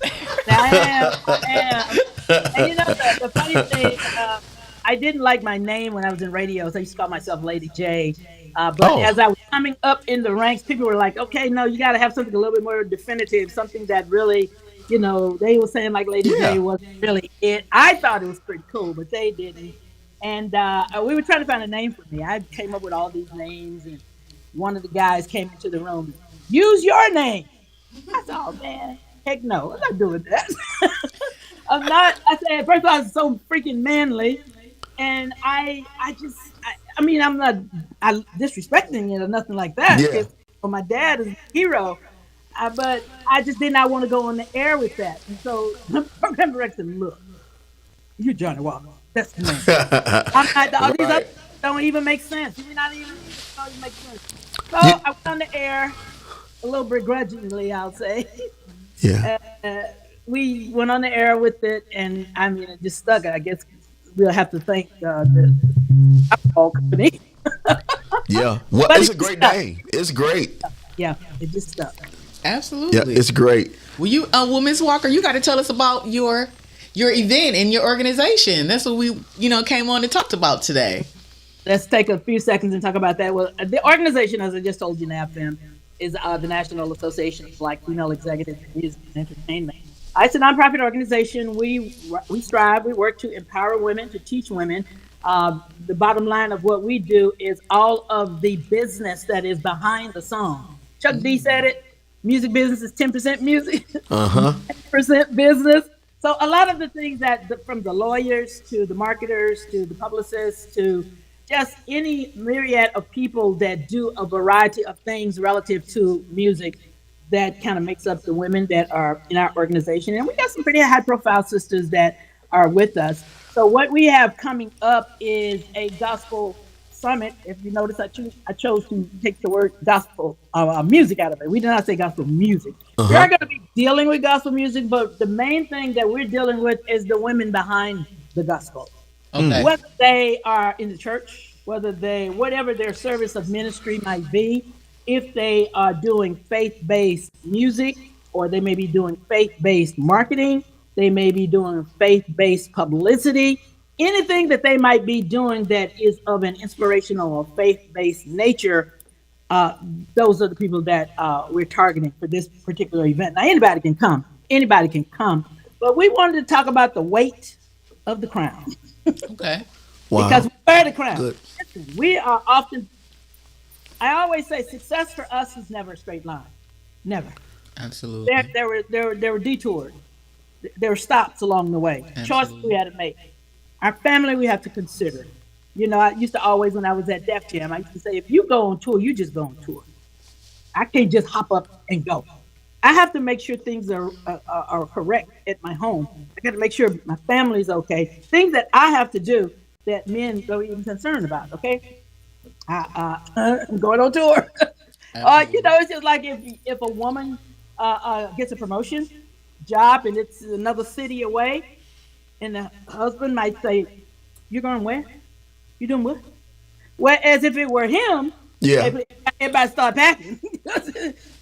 I am. And you know the funny thing, I didn't like my name when I was in radio, so I used to call myself Lady J. But as I was coming up in the ranks, people were like, okay, no, you got to have something a little bit more definitive, something that really, they were saying like Lady J wasn't really it. I thought it was pretty cool, but they didn't. And we were trying to find a name for me. I came up with all these names, and one of the guys came into the room, use your name. I said, oh, man, heck no, I'm not doing that. I'm not. I said, first of all, it's so freaking manly. And I mean, I'm not disrespecting it or nothing like that. Yeah. My dad is a hero. But I just did not want to go on the air with that. And so the program director said, look, you're Johnny Walker. That's the name. I'm not, all these other don't even make sense. Don't even make sense. So I went on the air a little begrudgingly, I'll say. Yeah. We went on the air with it, and I mean, it just stuck. I guess we'll have to thank the alcohol company. Yeah. Well, But it's a it great stuck. name. It's great. Yeah, it just stuck. Absolutely. Yeah, it's great. Well, Ms. Walker, you got to tell us about your event and your organization. That's what we, came on and talked about today. Let's take a few seconds and talk about that. Well, the organization, as I just told you, NAFM, is the National Association of Black Female Executives in Music and Entertainment. It's a nonprofit organization. We strive, we work to empower women, to teach women. The bottom line of what we do is all of the business that is behind the song. Chuck D said it. Music business is 10% music, 10% business. So a lot of the things from the lawyers to the marketers to the publicists to just any myriad of people that do a variety of things relative to music, that kind of makes up the women that are in our organization. And we got some pretty high profile sisters that are with us. So what we have coming up is a gospel summit, if you notice, I chose to take the word gospel music out of it. We did not say gospel music. We are going to be dealing with gospel music, but the main thing that we're dealing with is the women behind the gospel. Okay. Whether they are in the church, whatever their service of ministry might be, if they are doing faith-based music, or they may be doing faith-based marketing, they may be doing faith-based publicity, anything that they might be doing that is of an inspirational or faith-based nature, those are the people that we're targeting for this particular event. Now, anybody can come, but we wanted to talk about the weight of the crown. Okay. Wow. Because we wear the crown. Good. Listen, we are often, I always say success for us is never a straight line. Never. Absolutely. There were detours. There were stops along the way. Choices we had to make. Our family we have to consider. You know, I used to always, when I was at Def Jam, I used to say, if you go on tour, you just go on tour. I can't just hop up and go. I have to make sure things are correct at my home. I got to make sure my family's okay. Things that I have to do that men don't even concerned about. Okay, I'm going on tour. You know, it's just like if a woman gets a promotion, job, and it's another city away, and the husband might say, "You're going where? You doing what?" Well, as if it were him. Yeah. Everybody start packing.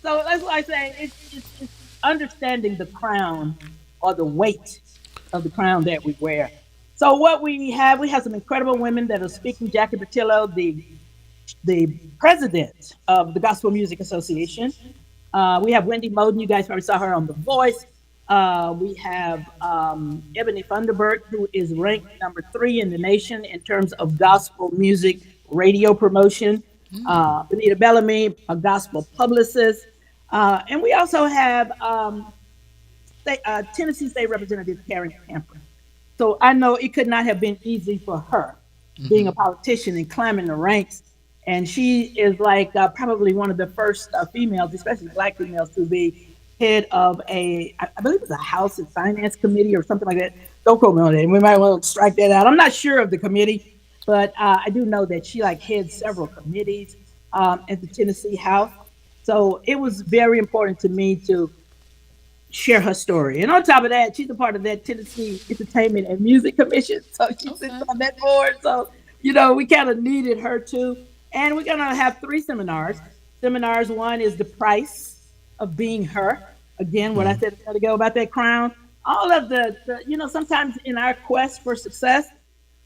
So that's why I say it's understanding the crown or the weight of the crown that we wear. So what we have some incredible women that are speaking. Jackie Bertillo, the president of the Gospel Music Association. We have Wendy Moden. You guys probably saw her on The Voice. We have Ebony Thunderbird, who is ranked number 3 in the nation in terms of gospel music radio promotion. Benita Bellamy, a gospel publicist. And we also have Tennessee State Representative Karen Camper. So I know it could not have been easy for her being a politician and climbing the ranks. And she is like probably one of the first females, especially Black females, to be head of I believe it's a House and Finance Committee or something like that. Don't quote me on that. We might want to strike that out. I'm not sure of the committee, but I do know that she heads several committees at the Tennessee House. So it was very important to me to share her story. And on top of that, she's a part of that Tennessee Entertainment and Music Commission. So she sits on that board. So, you know, we kind of needed her too. And we're going to have 3 seminars. Seminars 1 is the price of being her. Again, what I said a minute ago about that crown. All of the, you know, sometimes in our quest for success,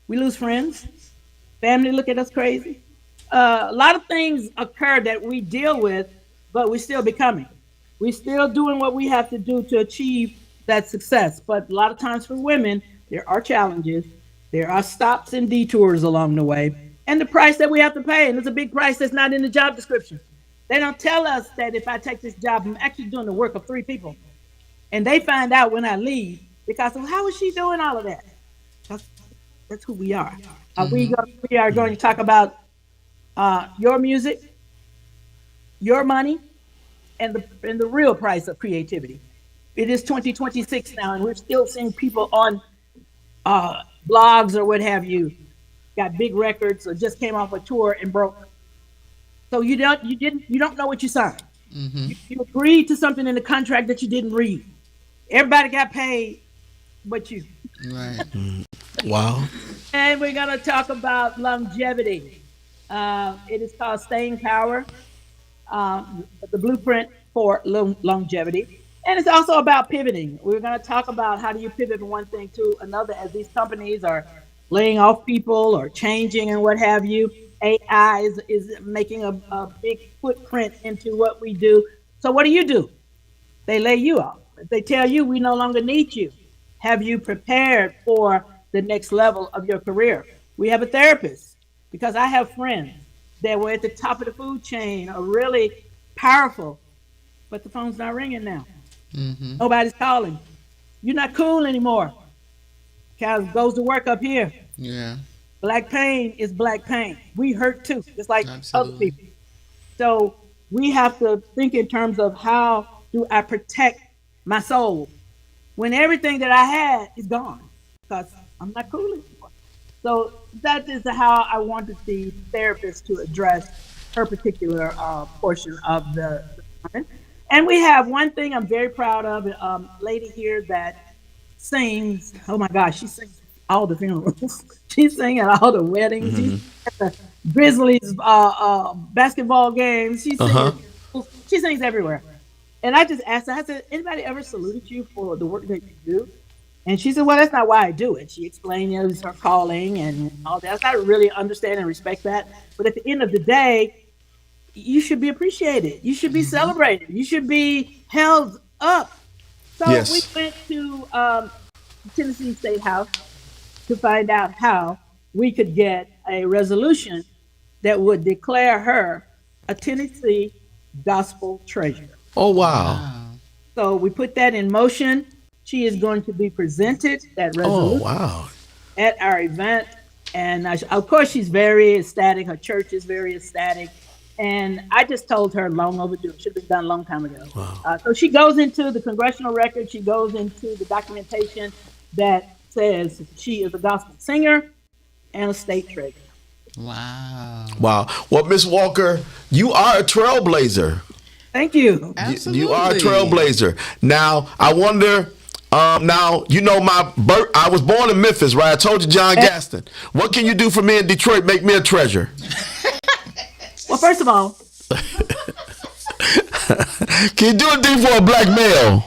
we lose friends. Family look at us crazy. A lot of things occur that we deal with, but we're still becoming. We're still doing what we have to do to achieve that success. But a lot of times for women, there are challenges. There are stops and detours along the way. And the price that we have to pay. And it's a big price that's not in the job description. They don't tell us that if I take this job, I'm actually doing the work of 3 people. And they find out when I leave because of how is she doing all of that? That's who we are. We are going to talk about your music, your money, and the real price of creativity. It is 2026 now, and we're still seeing people on blogs or what have you, got big records or just came off a tour and broke. So you don't know what you signed. You agreed to something in the contract that you didn't read. Everybody got paid, but you. Right. Wow. And we're gonna talk about longevity. It is called Staying Power, the blueprint for longevity. And it's also about pivoting. We're going to talk about how do you pivot from one thing to another as these companies are laying off people or changing and what have you. AI is making a big footprint into what we do. So what do? They lay you off. They tell you we no longer need you. Have you prepared for the next level of your career? We have a therapist because I have friends that were at the top of the food chain, are really powerful, but the phone's not ringing now. Nobody's calling. You're not cool anymore. Kind of goes to work up here. Yeah. Black pain is black pain. We hurt too, just like Absolutely. other people. So we have to think in terms of how do I protect my soul when everything that I had is gone because I'm not cool anymore. So that is how I wanted the therapist to address her particular portion of the sermon. And we have one thing I'm very proud of, a lady here that sings. Oh my gosh, she sings all the funerals. She sings at all the weddings. She sings at the Grizzlies basketball games. She sings everywhere. And I just asked her, I said, anybody ever saluted you for the work that you do? And she said, well, that's not why I do it. She explained it was her calling and all that. I really understand and respect that. But at the end of the day, you should be appreciated. You should be celebrated. You should be held up. So we went to Tennessee State House to find out how we could get a resolution that would declare her a Tennessee gospel treasure. Oh, wow. So we put that in motion. She is going to be presented that resolution at our event. And of course, she's very ecstatic. Her church is very ecstatic. And I just told her long overdue. It should have been done a long time ago. Wow. So she goes into the congressional record. She goes into the documentation that says she is a gospel singer and a state treasurer. Wow. Wow. Well, Miss Walker, you are a trailblazer. Thank you. Absolutely. You are a trailblazer. Now, I wonder, now, you know I was born in Memphis, right? I told you, John Gaston. What can you do for me in Detroit? Make me a treasure. Well, first of all. Can you do a thing for a black male?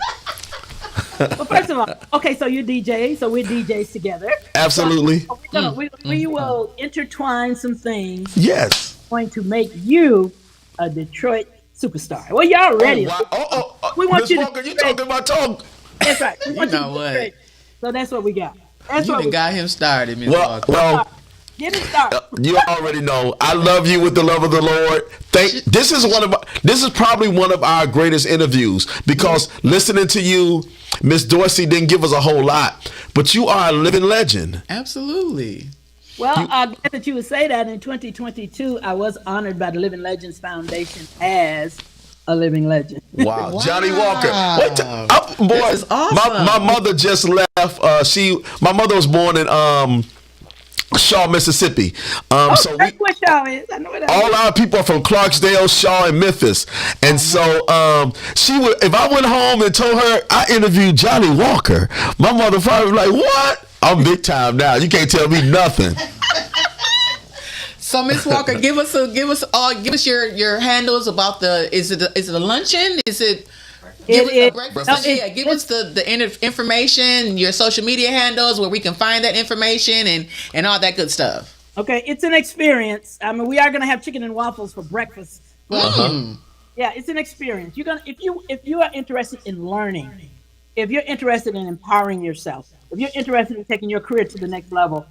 Well, first of all, okay, so you're DJ, so we're DJs together. Absolutely. So we will intertwine some things. Yes. Going to make you a Detroit superstar. Well, you're already. We want you Walker, you talking about talk. That's right. You know what? So that's what we got. You got him started, Miss Walker. Well, get it started. You already know. I love you with the love of the Lord. This is probably one of our greatest interviews because listening to you, Miss Dorsey didn't give us a whole lot, but you are a living legend. Absolutely. Well, I'm glad that you would say that. In 2022, I was honored by the Living Legends Foundation as a living legend. Wow. Johnny Walker. Boy, this is awesome. My mother just left. My mother was born in Shaw, Mississippi. So that's what Shaw is. I know what all our people are from Clarksdale, Shaw, and Memphis. And so she would, if I went home and told her I interviewed Johnny Walker, my mother probably was like, "What? I'm big time now. You can't tell me nothing." So, Miss Walker, give us your handles about is it a luncheon? Is it? Give us the information, your social media handles where we can find that information and all that good stuff. Okay, it's an experience. I mean, we are gonna have chicken and waffles for breakfast. Yeah, it's an experience. If you are interested in learning, if you're interested in empowering yourself, if you're interested in taking your career to the next level,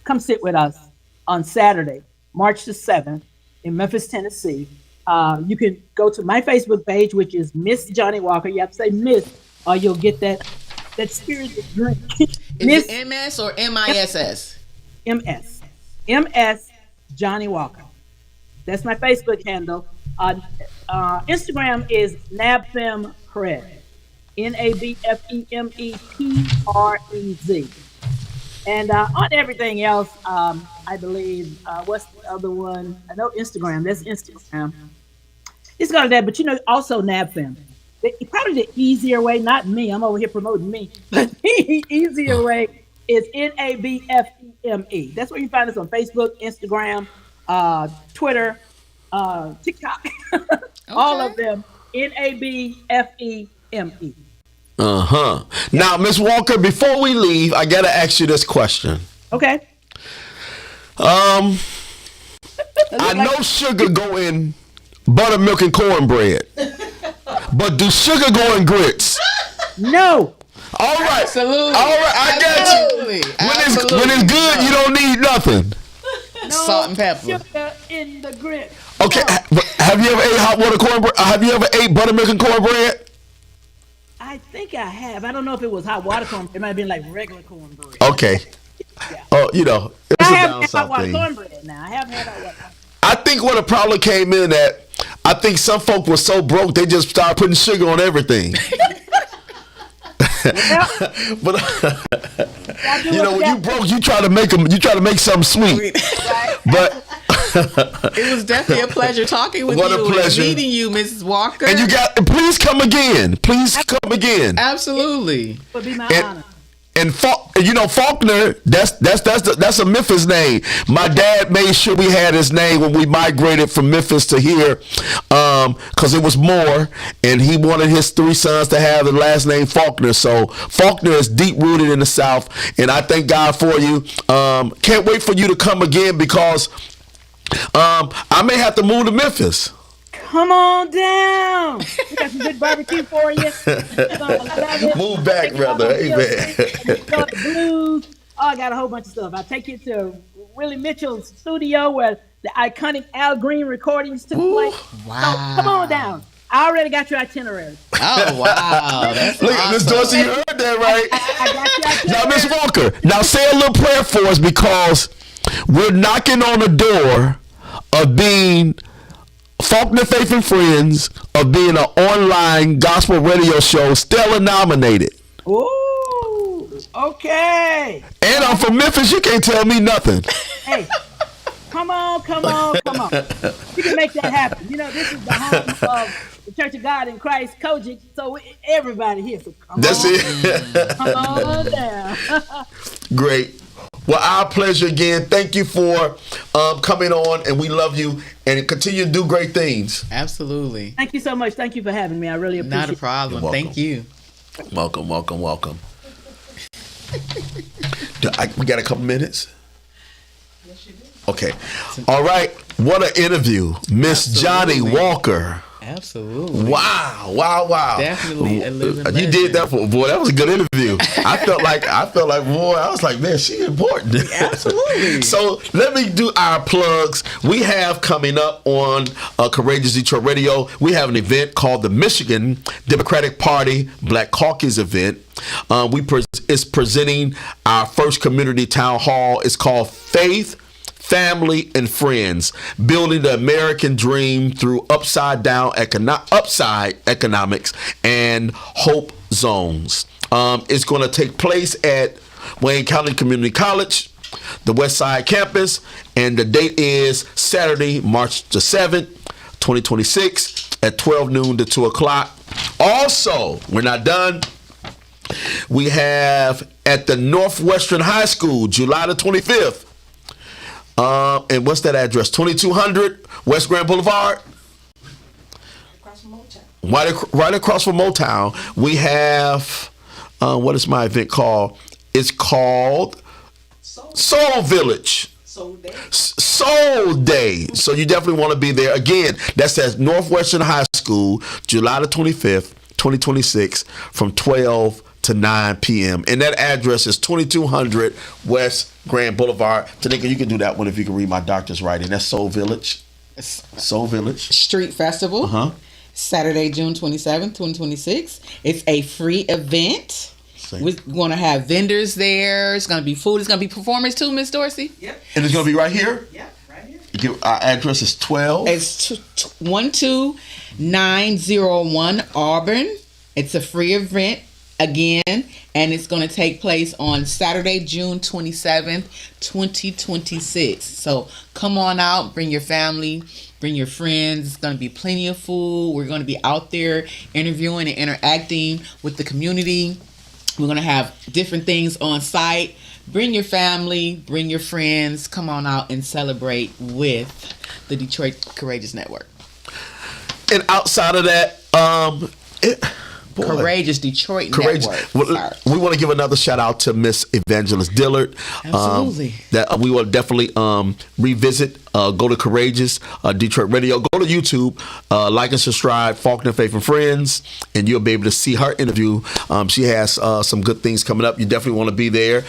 come sit with us on Saturday, March the 7th in Memphis, Tennessee. You can go to my Facebook page, which is Miss Johnny Walker. You have to say Miss, or you'll get that spirited drink. Is it MS or MISS? MS Johnny Walker. That's my Facebook handle. Instagram is NabFemPrez. NabFemPrez. And on everything else, I believe, what's the other one? I know Instagram. That's Instagram. It's got that, but also NabFem. Probably the easier way, not me. I'm over here promoting me. But the easier way is NabFeme. That's where you find us on Facebook, Instagram, Twitter, TikTok. All of them. NabFeme. Now, Miss Walker, before we leave, I gotta ask you this question. Okay. I know sugar go in buttermilk and cornbread, but do sugar go in grits? No. All right. Absolutely. All right, I got you. When it's good, you don't need nothing. No salt and pepper. Sugar in the grits. Okay. Have you ever ate hot water cornbread? Have you ever ate buttermilk and cornbread? I think I have. I don't know if it was hot water cornbread. It might have been like regular cornbread. Okay. Yeah. Oh, it's I a have down had south hot water thing. cornbread now. I haven't had hot water cornbread. I think what a problem came in that I think some folk were so broke they just started putting sugar on everything. Well, But You know, when you broke, you try to make them. You try to make something sweet. Right? But It was definitely a pleasure talking with What you a pleasure. and meeting you, Mrs. Walker. and you got. Please come again. Please come again. Absolutely. It would be my honor. And you know, Falukner, that's a Memphis name. My dad made sure we had his name when we migrated from Memphis to here, because it was more, and he wanted his 3 sons to have the last name Falukner. So Falukner is deep rooted in the South, and I thank God for you. Can't wait for you to come again, because I may have to move to Memphis. Come on down. We got some good barbecue for you. Move back, brother. Amen. The blues. Oh, I got a whole bunch of stuff. I'll take you to Willie Mitchell's studio where the iconic Al Green recordings took place. Wow. So come on down. I already got your itinerary. Oh, wow. That's Look, Miss awesome. Dorsey, you heard that right? I got your Now, itinerary. Miss Walker, now say a little prayer for us, because we're knocking on the door of being Falukner Faith and Friends, of being an online gospel radio show, Stella nominated. Ooh, okay. And I'm from Memphis. You can't tell me nothing. Hey, come on. You can make that happen. You know, this is the home of the Church of God in Christ, Kojic. So everybody here. So come That's on. it. Come on down. Great. Well, our pleasure again. Thank you for coming on, and we love you, and continue to do great things. Absolutely. Thank you so much. Thank you for having me. I really appreciate Not a it. problem. You're welcome. Thank you. Welcome. We got a couple minutes? Yes, you do. Okay. All right. What an interview. Miss Johnny Absolutely. Walker. Absolutely. Wow. Definitely a living You did that for, boy, that was a good interview. I felt like, boy, I was like, man, she important. Absolutely. So let me do our plugs. We have coming up on Courageous Detroit Radio, we have an event called the Michigan Democratic Party Black Caucus event. It's presenting our first community town hall. It's called Faith, Family, and Friends, building the American dream through upside economics and hope zones. It's going to take place at Wayne County Community College, the West Side campus, and the date is Saturday, March the 7th, 2026 at 12 noon to 2 o'clock. Also, we're not done. We have at the Northwestern High School, July the 25th. And what's that address? 2200 West Grand Boulevard? Right across from Motown. We have, what is my event called? It's called Soul Village. Soul Day. So you definitely want to be there. Again, that's at Northwestern High School, July the 25th, 2026, from 12 to 9 p.m. And that address is 2200 West Grand Boulevard. Tanika, you can do that one if you can read my doctor's writing. That's Soul Village. Soul Village. Street Festival. Saturday, June 27th, 2026. It's a free event. We're going to have vendors there. It's going to be food. It's going to be performers too, Miss Dorsey. Yep. And it's going to be right here? Yep, right here. Our address is 12. It's 12901 Auburn. It's a free event again, and it's going to take place on Saturday, June 27th, 2026. So come on out, bring your family, bring your friends. It's going to be plenty of food. We're going to be out there interviewing and interacting with the community. We're going to have different things on site. Bring your family, bring your friends. Come on out and celebrate with the Detroit Courageous Network. And outside of that, Courageous Detroit Courageous. Network. Well, we want to give another shout out to Miss Evangelist Dillard. Absolutely. That we will definitely revisit. Go to Courageous Detroit Radio. Go to YouTube. Like and subscribe. Falukner Faith and Friends, and you'll be able to see her interview. She has some good things coming up. You definitely want to be there.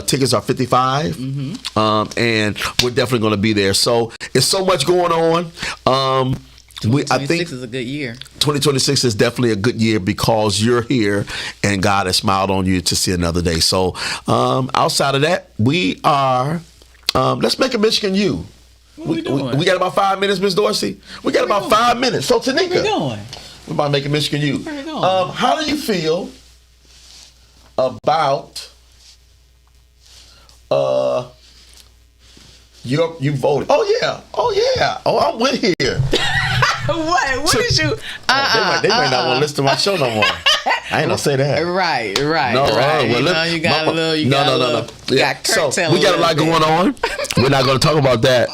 Tickets are $55, and we're definitely going to be there. So it's so much going on. I think is a good year. 2026 is definitely a good year because you're here and God has smiled on you to see another day. So outside of that, we are, let's make a Michigan U. We got about 5 minutes, Miss Dorsey. We got about 5 minutes. So Tanika, Where we going? we're about to make a Michigan U. Where we going? How do you feel about You voted. Oh yeah. Oh, I'm with here. What did you? They might not want to listen to my show no more. I ain't gonna say that. Right. No, right. well, you got a little. No. Yeah. Got So we got a lot going on. We're not gonna talk about that.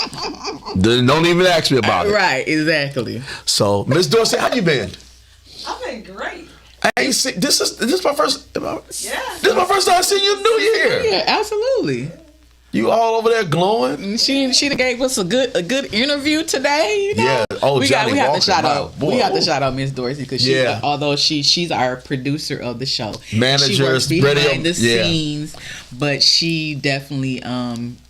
Don't even ask me about it. Right. Exactly. So, Miss Dorsey, how you been? I've been great. I ain't see, this is my first. Yeah. This is my first time seeing you New Year. Yeah, absolutely. You all over there glowing. She done gave us a good interview today. You know? Yeah. Oh, we Johnny have Walker, to shout my out. boy. We have to shout out Miss Dorsey because although she's our producer of the show, Manager, she works behind radio, the scenes, but she definitely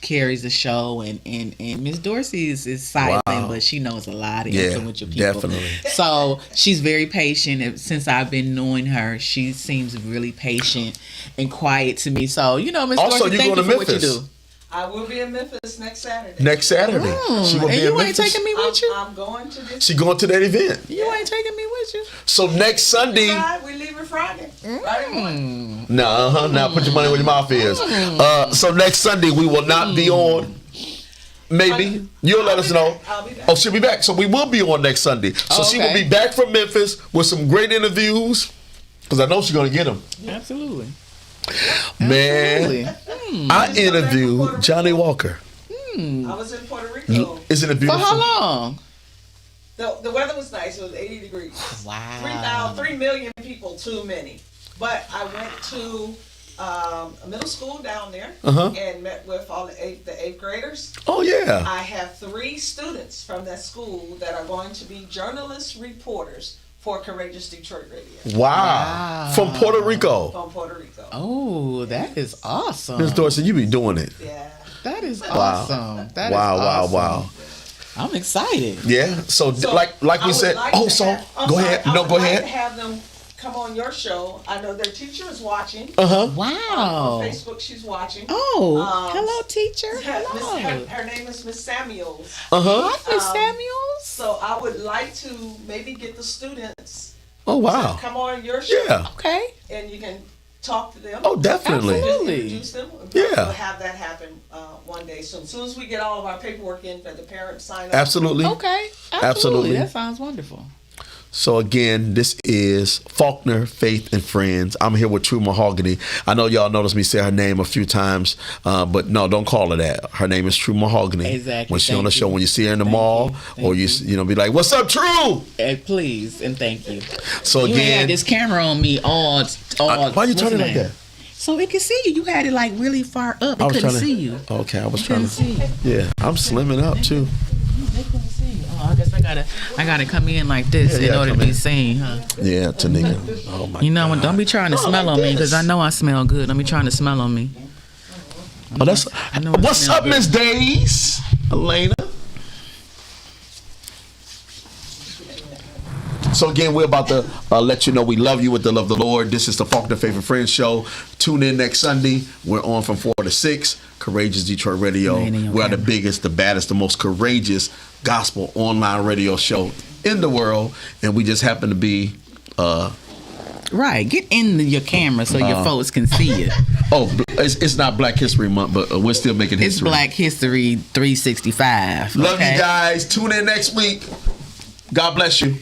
carries the show. And Miss Dorsey is silent, but she knows a lot of influential people. Definitely. So she's very patient. Since I've been knowing her, she seems really patient and quiet to me. So Miss Also, Dorsey, you thank going you to for what you Memphis? do. I will be in Memphis next Saturday. Next Saturday. She gonna And be in you ain't Memphis. taking me with you? I'm going to this. She going to that event. You ain't taking me with you? So next Sunday. We leave it Friday. Friday morning. No, now put your money where your mouth is. So next Sunday we will not be on. Maybe you'll let us know. I'll be back. Oh, she'll be back. So we will be on next Sunday. So she will okay. be back from Memphis with some great interviews because I know she's gonna get them. Absolutely. Man, I interviewed Johnny Walker. I was in Puerto Rico. Isn't it For beautiful? how long? The weather was nice. It was 80 degrees. Wow. 3 million people, too many. But I went to a middle school down there and met with all the eighth graders. Oh yeah. I have 3 students from that school that are going to be journalists, reporters for Courageous Detroit Radio. Wow. From Puerto Rico. From Puerto Rico. Oh, that is awesome. Miss Dorsey, you be doing it. Yeah. That is awesome. That is Wow, awesome. wow. I'm excited. Yeah. So, like I we would said. like Go to have- I'm sorry, ahead. I No, would go like ahead. to have them come on your show. I know their teacher is watching. Uh-huh. Wow. On Facebook, she's watching. Oh, hello, teacher. Hello. Her name is Miss Samuels. Uh-huh. Hi, Miss Samuels. So I would like to maybe get the students Oh, to wow. come on your show. Yeah. Okay. And you can talk to them. Oh, definitely. Absolutely. Introduce them. Yeah. We'll have that happen one day soon. As soon as we get all of our paperwork in for the parents sign up. Absolutely. Okay. Absolutely. That sounds wonderful. So again, this is Falukner, Faith and Friends. I'm here with True Mahogany. I know y'all noticed me say her name a few times, but no, don't call her that. Her name is True Mahogany. Exactly. When she's on the Thank show, you. when you see her in the Thank mall, you. or you know, be like, "What's up, True?" Please and thank you. So You ain't again, had this camera on me all. why you what's turning the like name? that? So it can see you. You had it like really far up. They couldn't see you. Okay, I was They trying couldn't to. see you. Yeah, I'm slimming up too. They couldn't see you. Oh, I guess I gotta come in like this in order to be seen, huh? Yeah, Tanika. Oh my. You know, God. don't be trying to smell on me because I know I smell good. Don't be trying to smell on me. Oh, that's. I know I What's smell up, good. Miss Days? Elena. So again, we're about to let you know we love you with the love of the Lord. This is the Falukner Faith and Friends show. Tune in next Sunday. We're on from 4 to 6. Courageous Detroit Radio. We're the biggest, the baddest, the most courageous gospel online radio show in the world, and we just happen to be. Right, get in your camera so your folks can see it. Oh, it's not Black History Month, but we're still making It's history. Black History 365. Love okay? you guys. Tune in next week. God bless you.